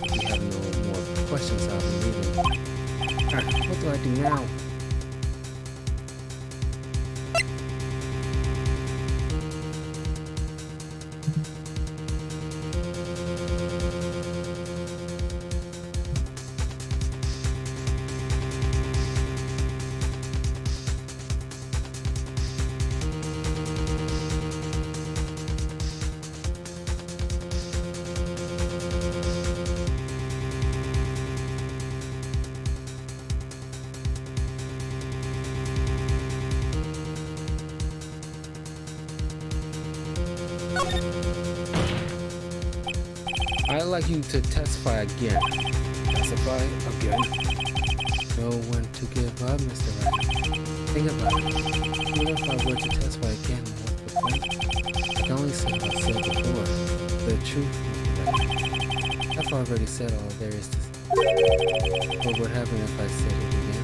If you have no more questions, I'll be leaving. What do I do now? I'd like you to testify again. Testify again? Know when to give up, Mr. Wright. Think about it. Even if I were to testify again, what's the point? I can only say what I said before. The truth, Mr. Wright. I've already said all there is to say. What would happen if I said it again?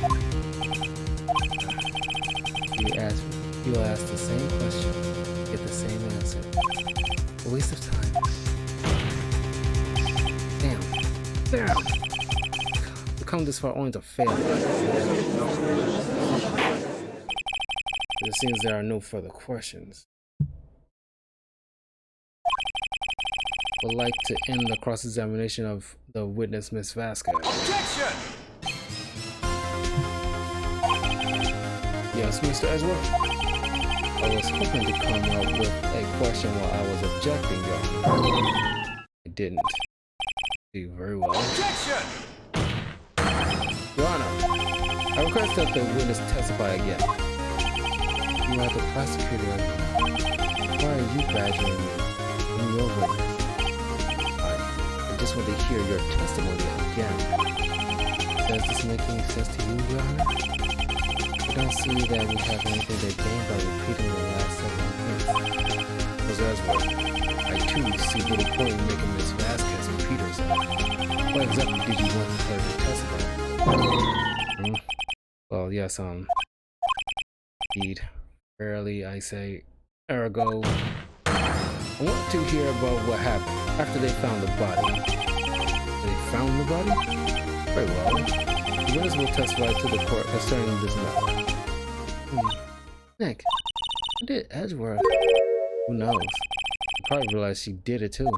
You'll ask the same question, get the same answer. A waste of time. Damn. To come this far only to fail. It seems there are no further questions. Would like to end the cross-examination of the witness, Miss Vasquez. Objection! Yes, Mr. Edgeworth. I was hoping to come up with a question while I was objecting, Your Honor. I didn't. Do very well. Objection! Your Honor, I request that the witness testify again. You are the prosecutor. Why are you badgering me in your witness? I just want to hear your testimony again. Does this make any sense to you, Your Honor? I don't see that we have anything to gain by repeating the last several things. Ms. Edgeworth, I too see little point in making Ms. Vasquez repeat herself. What exactly did you want her to testify? Well, yes, indeed. Rarely, I say, ergo. I want to hear about what happened after they found the body. They found the body? Very well. The witness will testify to the court concerning this matter. Nick, who did Edgeworth? Who knows? You probably realized she did it too.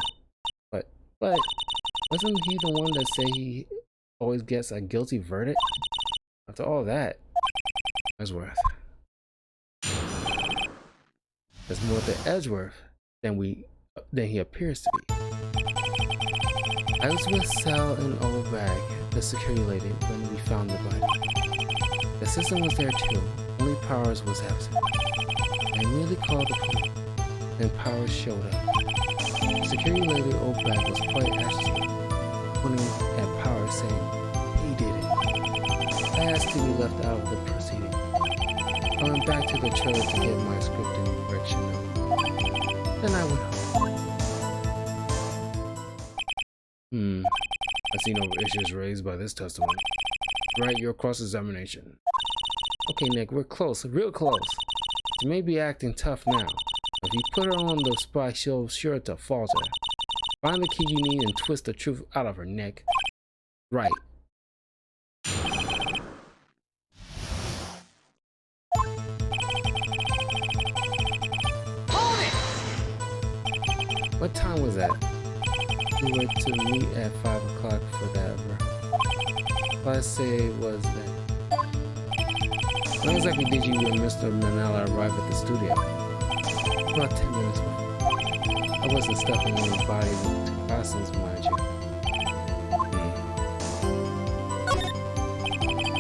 But wasn't he the one that said he always gets a guilty verdict? After all that, Edgeworth. There's more to Edgeworth than he appears to be. I was with Sal and old Rag, the security lady, when we found the body. The assistant was there too, only Powers was absent. I immediately called the police, then Powers showed up. The security lady old Rag was quite agitated, pointing at Powers saying, he did it. I asked to be left out of the proceeding. I went back to the trailer to get my script and direction. Then I went home. I see no issues raised by this testimony. Write your cross-examination. Okay, Nick, we're close, real close. She may be acting tough now. If you put her on the spot, she'll sure to falter. Find the key you need and twist the truth out of her, Nick. Right. What time was that? We were to meet at 5 o'clock for that. Let's say it was that. When exactly did you and Mr. Manella arrive at the studio? About 10 minutes before. I wasn't stuffing any bodies into costumes, mind you.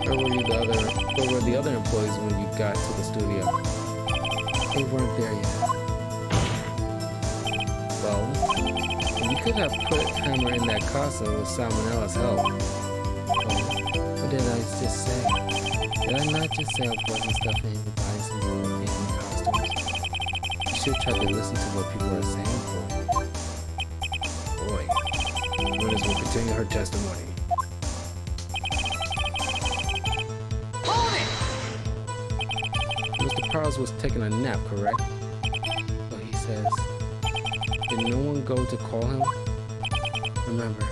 Where were the other employees when you got to the studio? They weren't there yet. Well, you could have put Hammer in that costume with Salmonella's help. What did I just say? Did I not just say I wasn't stuffing any bodies in costumes? You should try to listen to what people are saying, boy. Boy, witness will continue her testimony. Mr. Powers was taking a nap, correct? So he says. Did no one go to call him? Remember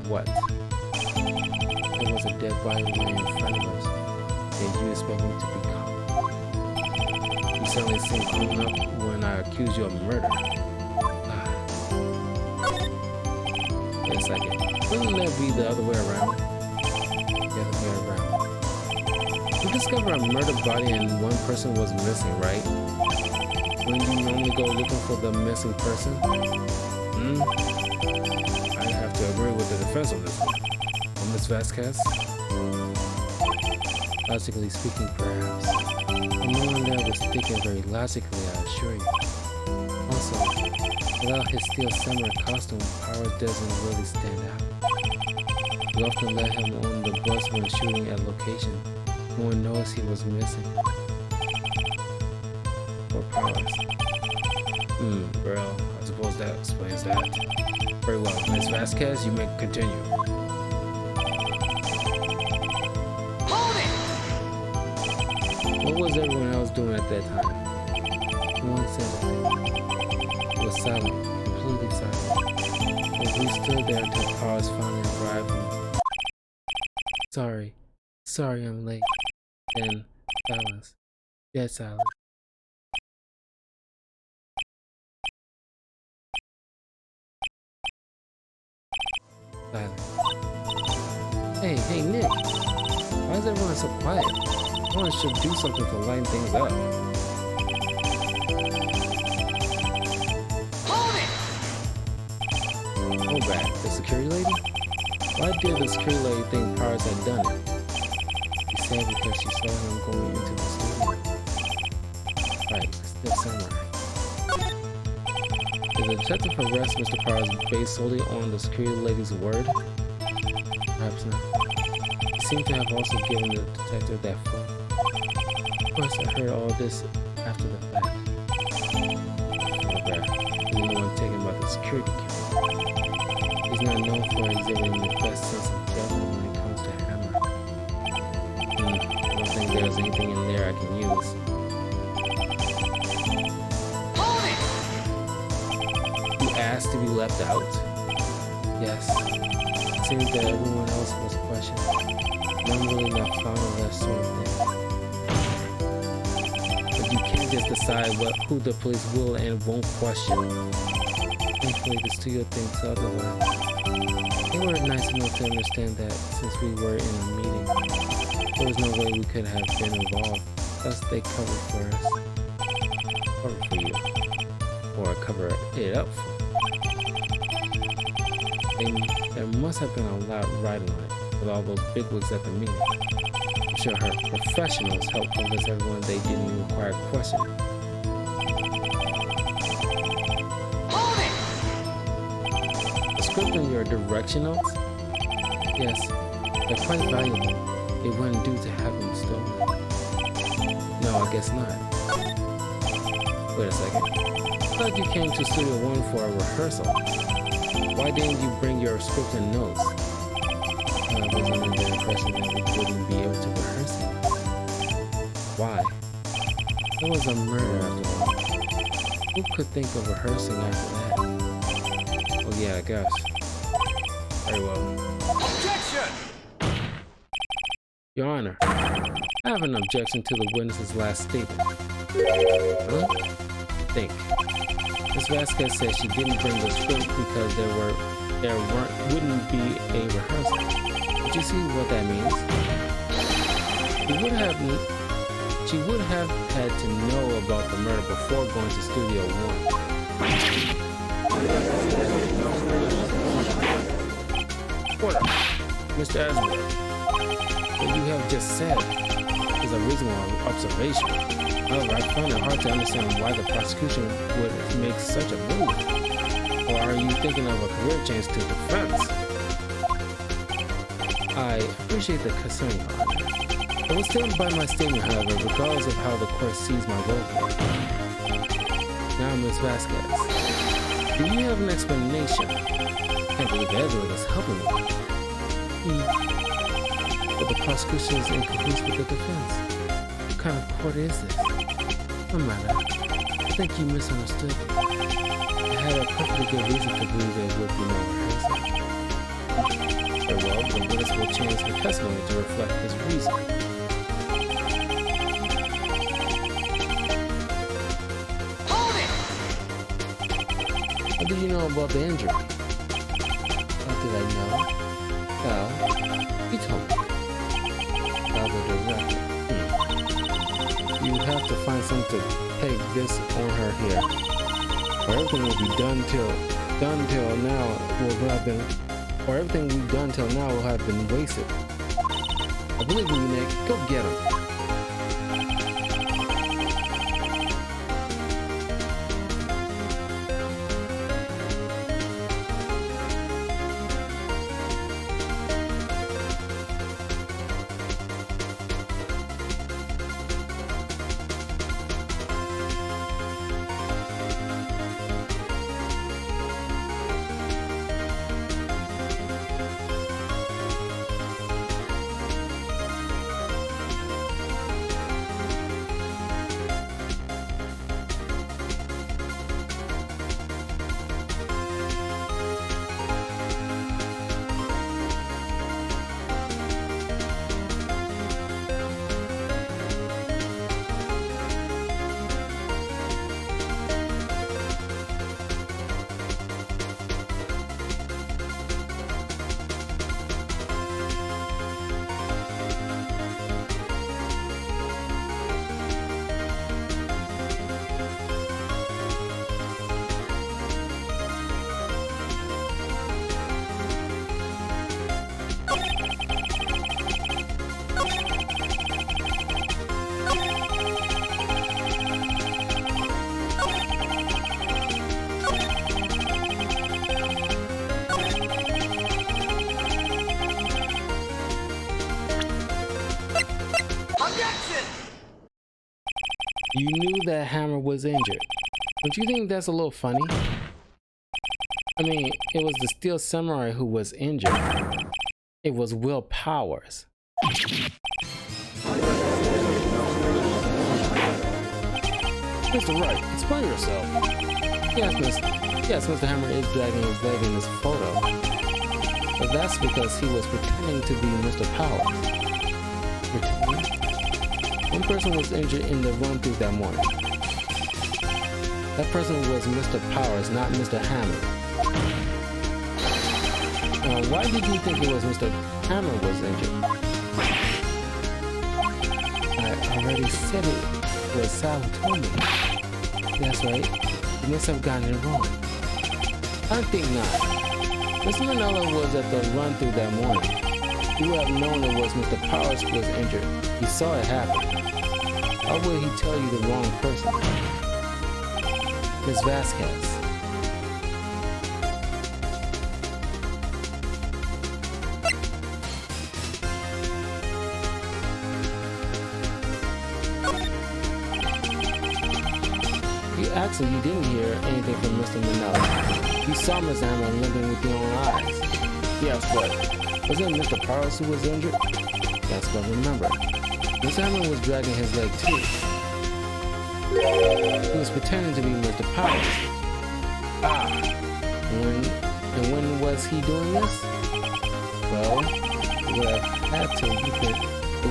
what? There was a dead body laying in front of us. Did you expect me to be calm? You certainly seemed calm up when I accused you of murder. Wait a second. Wouldn't that be the other way around? The other way around. You discovered a murdered body and one person was missing, right? When you normally go looking for the missing person? I have to agree with the defense on this one. Miss Vasquez? Logically speaking, perhaps. And no one there was thinking very logically, I assure you. Also, Without his steel samurai costume, Powers doesn't really stand out. We often let him on the bus when shooting at location. No one noticed he was missing. Poor Powers. Well, I suppose that explains that. Very well, Miss Vasquez, you may continue. Hold it! What was everyone else doing at that time? No one said anything. It was silent, completely silent. But we stood there until Powers finally arrived. Sorry I'm late. Then silence. Dead silence. Silence. Hey Nick. Why is everyone so quiet? Someone should do something to lighten things up. Hold it! Hold back. The security lady? Why did the security lady think Powers had done it? She said because she saw him going into the studio. Right, still samurai. Did the detective arrest Mr. Powers based solely on the security lady's word? Perhaps not. He seemed to have also given the detective that phone. Of course, I heard all this after the fact. Photograph. He didn't want to take him about the security camera. He's not known for exhibiting the best sense of judgment when it comes to hammer. I don't think there's anything in there I can use. Hold it! You asked to be left out? Yes. It seems that everyone else was questioned. And I'm really not fond of that sort of thing. But you can't just decide who the police will and won't question. Thankfully, the studio thinks otherwise. They were nice enough to understand that since we were in a meeting, there was no way we could have been involved. Thus, they covered for us. Covered for you. Or cover it up for you. There must have been a lot riding on it, with all those bigwigs at the meeting. I'm sure her professionals helped convince everyone they didn't require questioning. In your direction notes? Yes, they're quite valuable. It wouldn't do to have them stolen. No, I guess not. Wait a second. I thought you came to Studio 1 for a rehearsal. Why didn't you bring your script and notes? I was under the impression that we wouldn't be able to rehearse it. Why? It was a murder after all. Who could think of rehearsing after that? Well, yeah, I guess. Very well. Objection! Your Honor, I have an objection to the witness's last statement. Huh? Think. Ms. Vasquez said she didn't bring the script because there wouldn't be a rehearsal. Did you see what that means? She would have had to know about the murder before going to Studio 1. Order. Mr. Asbury, what you have just said is a reasonable observation. However, I find it hard to understand why the prosecution would make such a move. Or are you thinking of a career change to defense? I appreciate the concern, Your Honor. I will stand by my statement, however, regardless of how the court sees my role. Now, Ms. Vasquez, do you have an explanation? I can't believe Edward is helping me. But the prosecution is in cahoots with the defense. What kind of court is this? No matter. I think you misunderstood. I had a perfectly good reason to believe there would be no rehearsal. Very well, the witness will change her testimony to reflect his reason. Hold it! How did you know about the injury? How did I know? Well, he told me. About the director. You have to find something to peg this on her here. Or everything will be done till now will have been, or everything we've done till now will have been wasted. I believe in you, Nick. Go get him. Objection! You knew that Hammer was injured. Don't you think that's a little funny? I mean, it was the Steel Samurai who was injured. It was Will Powers. Mr. Wright, explain yourself. Yes, Mr. Hammer is dragging his leg in this photo. But that's because he was pretending to be Mr. Powers. Pretending? One person was injured in the run-through that morning. That person was Mr. Powers, not Mr. Hammer. Now, why did you think it was Mr. Hammer was injured? I already said it was Sal who told me. That's right. You must have gotten it wrong. I think not. Mr. Manella was at the run-through that morning. He would have known it was Mr. Powers who was injured. He saw it happen. Why would he tell you the wrong person? Miss Vasquez. Actually, you didn't hear anything from Mr. Manella. You saw Mr. Hammer limping with your own eyes. Yes, but wasn't it Mr. Powers who was injured? Yes, but remember, Mr. Hammer was dragging his leg too. He was pretending to be Mr. Powers. And when was he doing this? Well, it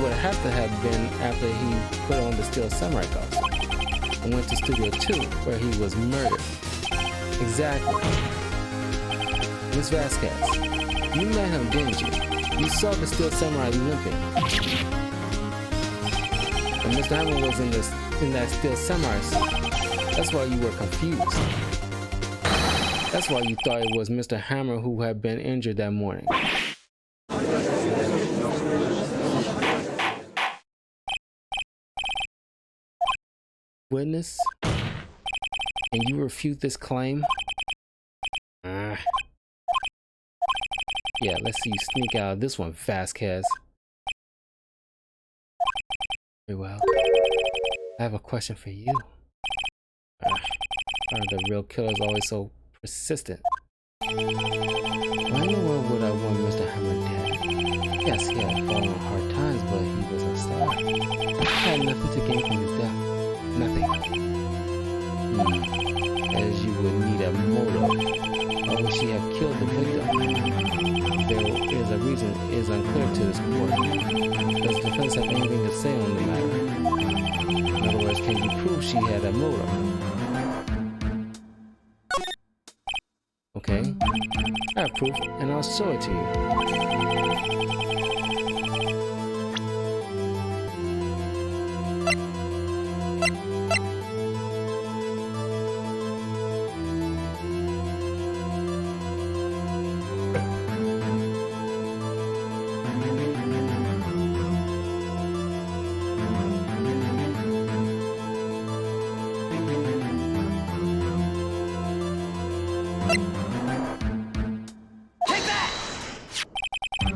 would have to have been after he put on the Steel Samurai costume and went to Studio 2, where he was murdered. Exactly. Miss Vasquez, you met him, didn't you? You saw the Steel Samurai limping. And Mr. Hammer was in that Steel Samurai suit. That's why you were confused. That's why you thought it was Mr. Hammer who had been injured that morning. Witness? And you refute this claim? Yeah, let's see you sneak out of this one, Vasquez. Very well. I have a question for you. Why are the real killers always so persistent? Why in the world would I want Mr. Hammer dead? Yes, he had fallen on hard times, but he was a star. He had nothing to gain from his death. Nothing. As you would need a motive. Why would she have killed the victim? There is a reason it is unclear to this court. Does the defense have anything to say on the matter? In other words, can you prove she had a motive? Okay. I have proof, and I'll show it to you.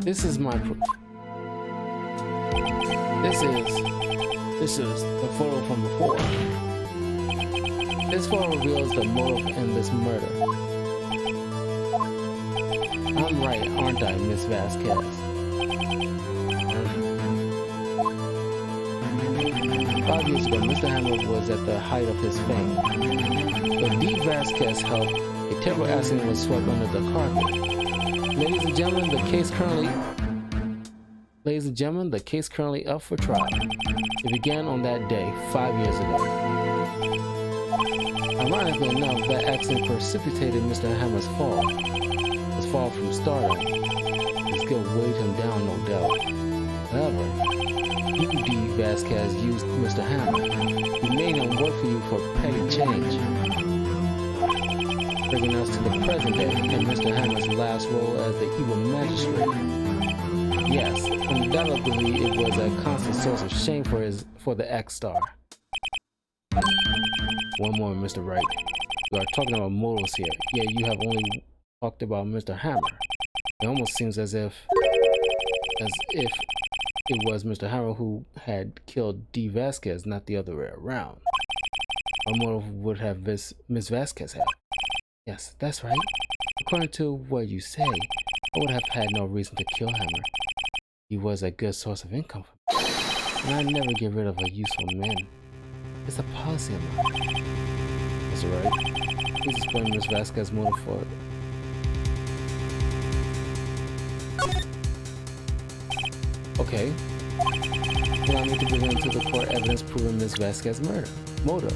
This is my proof. This is the photo from before. This photo reveals the motive in this murder. I'm right, aren't I, Miss Vasquez? 5 years ago, Mr. Hammer was at the height of his fame. But D. Vasquez helped, a terrible accident was swept under the carpet. Ladies and gentlemen, the case currently up for trial. It began on that day, 5 years ago. Ironically enough, that accident precipitated Mr. Hammer's fall. His fall from stardom. His guilt weighed him down, no doubt. However, you, D. Vasquez, used Mr. Hammer. You made him work for you for petty change. Bringing us to the present day and Mr. Hammer's last role as the evil magistrate. Yes, undoubtedly it was a constant source of shame for the X-Star. One more, Mr. Wright. We are talking about motives here, yet you have only talked about Mr. Hammer. It almost seems as if it was Mr. Harrow who had killed D. Vasquez, not the other way around. What motive would have Miss Vasquez had? Yes, that's right. According to what you say, I would have had no reason to kill Hammer. He was a good source of income for me, and I never get rid of a useful man. It's a policy of mine. That's right. Please explain Miss Vasquez's motive for it. Okay. Allow me to present to the court evidence proving Miss Vasquez's motive.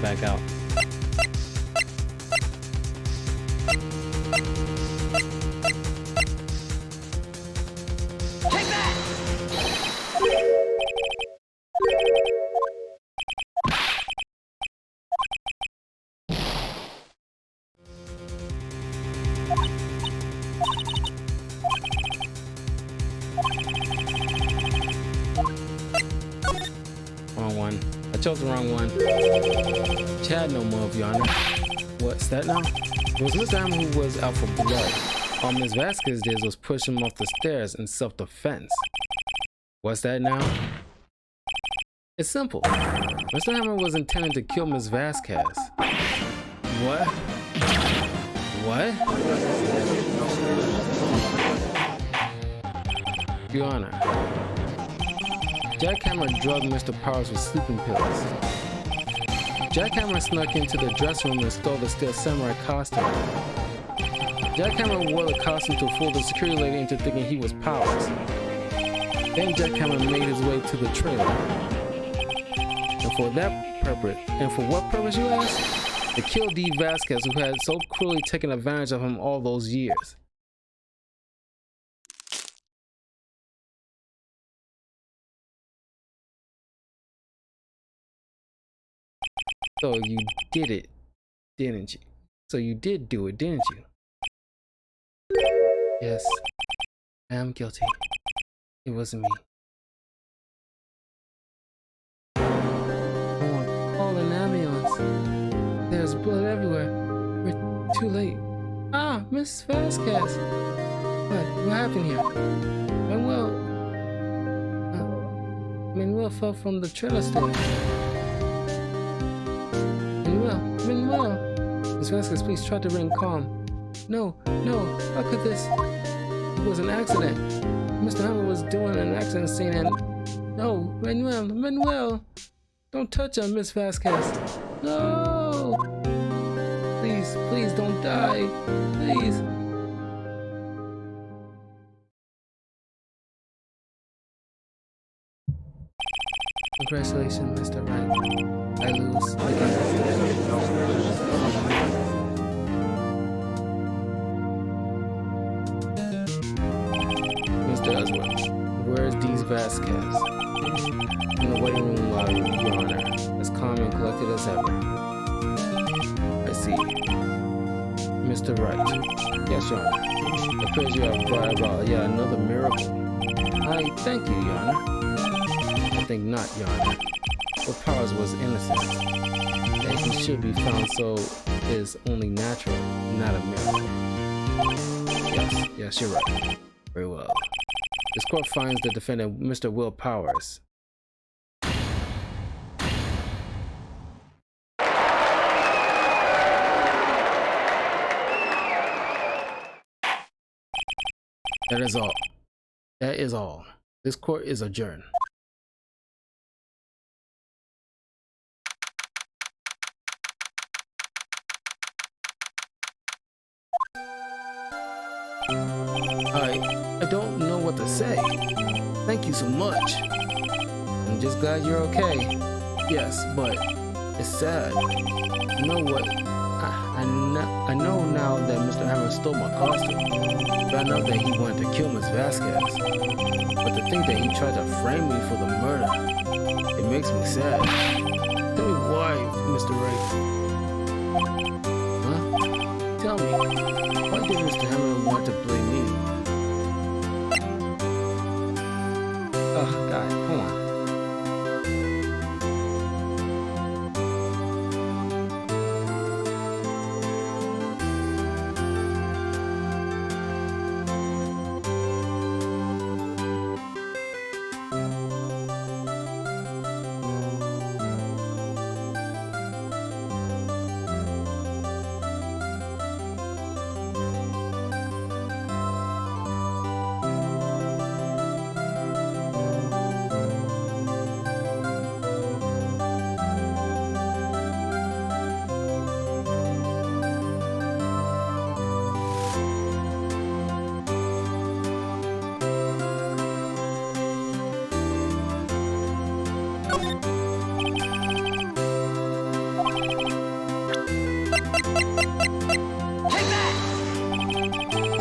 Back out. Take that! Wrong one. I chose the wrong one. Chad no more, Your Honor. What's that now? It was Mr. Hammer who was out for blood. All Ms. Vasquez did was push him off the stairs in self-defense. What's that now? It's simple. Mr. Hammer was intending to kill Ms. Vasquez. What? What? Your Honor, Jack Hammer drugged Mr. Powers with sleeping pills. Jack Hammer snuck into the dressing room and stole the steel samurai costume. Jack Hammer wore the costume to fool the security lady into thinking he was Powers. Then Jack Hammer made his way to the trailer. And for what purpose, you ask? To kill D. Vasquez, who had so cruelly taken advantage of him all those years. So you did it, didn't you? So you did do it, didn't you? Yes, I am guilty. It wasn't me. Call an ambulance. There's blood everywhere. We're too late. Ah, Miss Vasquez. What happened here? Manuel fell from the trailer stand. Manuel. Manuel. Miss Vasquez, please try to remain calm. No, no, how could this? It was an accident. Mr. Hammer was doing an accident scene and... No, Manuel, Manuel! Don't touch him, Miss Vasquez. No! Please, please don't die. Please. Congratulations, Mr. Wright. I lose again. Mr. Ellsworth, where's these Vasquez? In the waiting room, Your Honor, as calm and collected as ever. I see. Mr. Wright. Yes, Your Honor. It appears you have brought about yet another miracle. I thank you, Your Honor. I think not, Your Honor. What Powers was innocent. That he should be found so is only natural, not a miracle. Yes, you're right. Very well. This court finds the defendant, Mr. Will Powers. That is all. That is all. This court is adjourned. I don't know what to say. Thank you so much. I'm just glad you're okay. Yes, but it's sad. You know what? I know now that Mr. Hammer stole my costume. But I know that he wanted to kill Miss Vasquez. But to think that he tried to frame me for the murder, it makes me sad. Tell me why, Mr. Wright. Huh? Tell me, why did Mr. Hammer want to blame me? Oh, God, come on.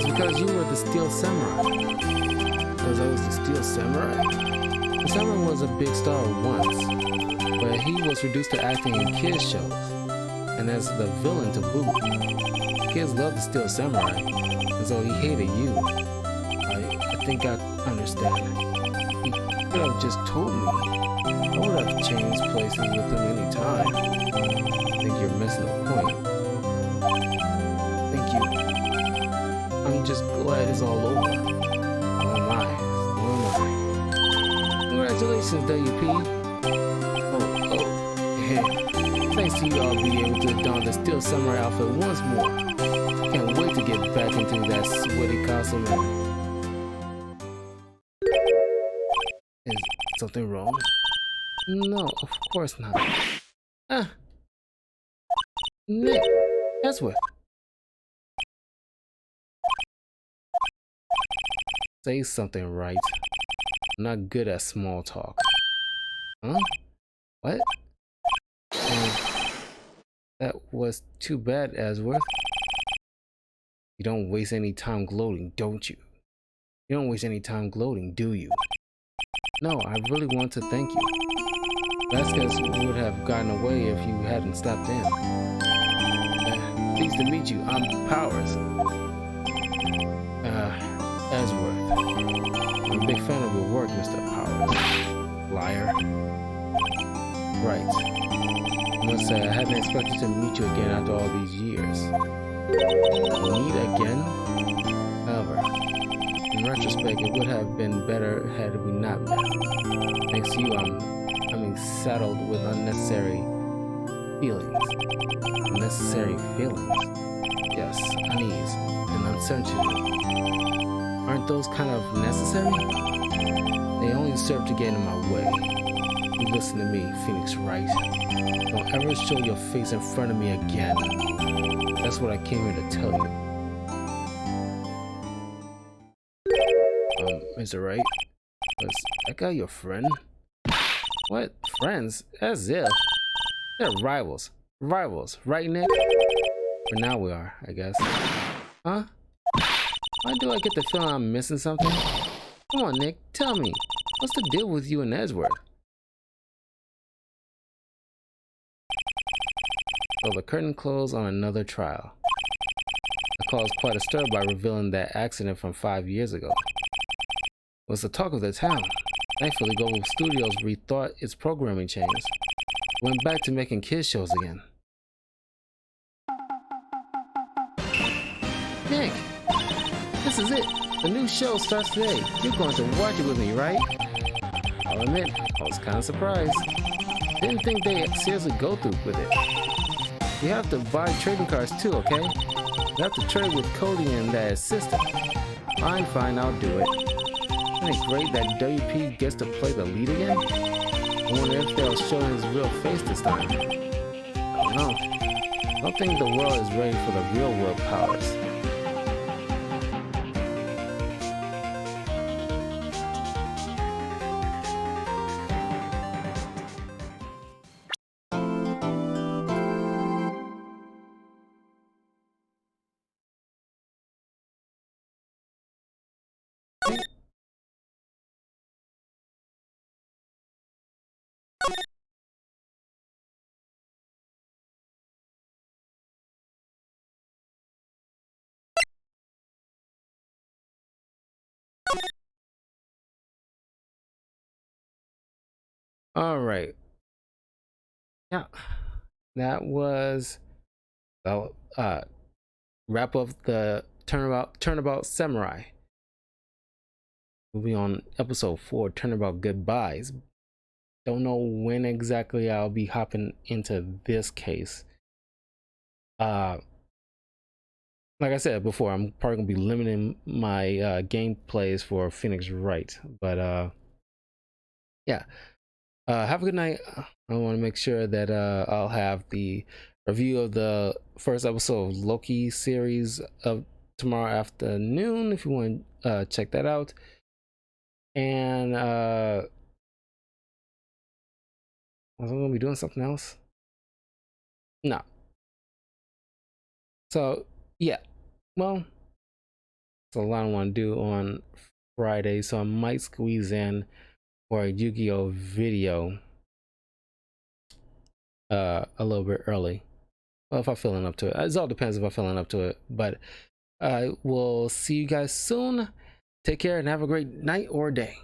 Because you were the Steel Samurai. Because I was the Steel Samurai? The Samurai was a big star once, but he was reduced to acting in kids' shows, and as the villain to boot. Kids loved the Steel Samurai, and so he hated you. I think I understand. He could have just told me. I would have changed places with him any time. I think you're missing the point. Thank you. I'm just glad it's all over. Oh my. Congratulations, WP. Hey. Thanks to you, I'll be able to don the Steel Samurai outfit once more. Can't wait to get back into that sweaty costume. Is something wrong? No, of course not. Nick, that's what. Say something, right? I'm not good at small talk. Huh? What? That was too bad, Ellsworth. You don't waste any time gloating, don't you? You don't waste any time gloating, do you? No, I really want to thank you. Vasquez would have gotten away if you hadn't stepped in. Pleased to meet you. I'm Powers. Ellsworth. I'm a big fan of your work, Mr. Powers. Liar. Right. I must say, I hadn't expected to meet you again after all these years. Meet again? However, in retrospect, it would have been better had we not met. Thanks to you, I'm saddled with unnecessary feelings. unnecessary feelings. Yes, unease and uncertainty. Aren't those kind of necessary? They only serve to get in my way. You listen to me, Phoenix Wright. Don't ever show your face in front of me again. That's what I came here to tell you. Mr. Wright? Was that guy your friend? What? Friends? As if. They're rivals. Rivals, right, Nick? For now we are, I guess. Huh? Why do I get the feeling I'm missing something? Come on, Nick, tell me. What's the deal with you and Edward? So the curtain closed on another trial. It caused quite a stir by revealing that accident from 5 years ago. It was the talk of the town. Thankfully, Global Studios rethought its programming changes. Went back to making kids shows again. Nick, this is it. The new show starts today. You're going to watch it with me, right? I'll admit, I was kind of surprised. Didn't think they'd seriously go through with it. You have to buy trading cards too, okay? You have to trade with Cody and that assistant. Fine, I'll do it. Isn't it great that WP gets to play the lead again? I wonder if they'll show his real face this time. I don't know. I don't think the world is ready for the real world powers. All right. Yeah, that was the wrap up the Turnabout Samurai. We'll be on episode 4, Turnabout Goodbyes. Don't know when exactly I'll be hopping into this case. Like I said before, I'm probably gonna be limiting my gameplays for Phoenix Wright, but yeah. Have a good night. I want to make sure that I'll have the review of the first episode of Loki series of tomorrow afternoon if you want to check that out. And was I gonna be doing something else? No. So yeah, well, that's a lot I want to do on Friday, so I might squeeze in for a Yu-Gi-Oh video a little bit early. Well, if I'm feeling up to it. It all depends if I'm feeling up to it. But I will see you guys soon. Take care and have a great night or day.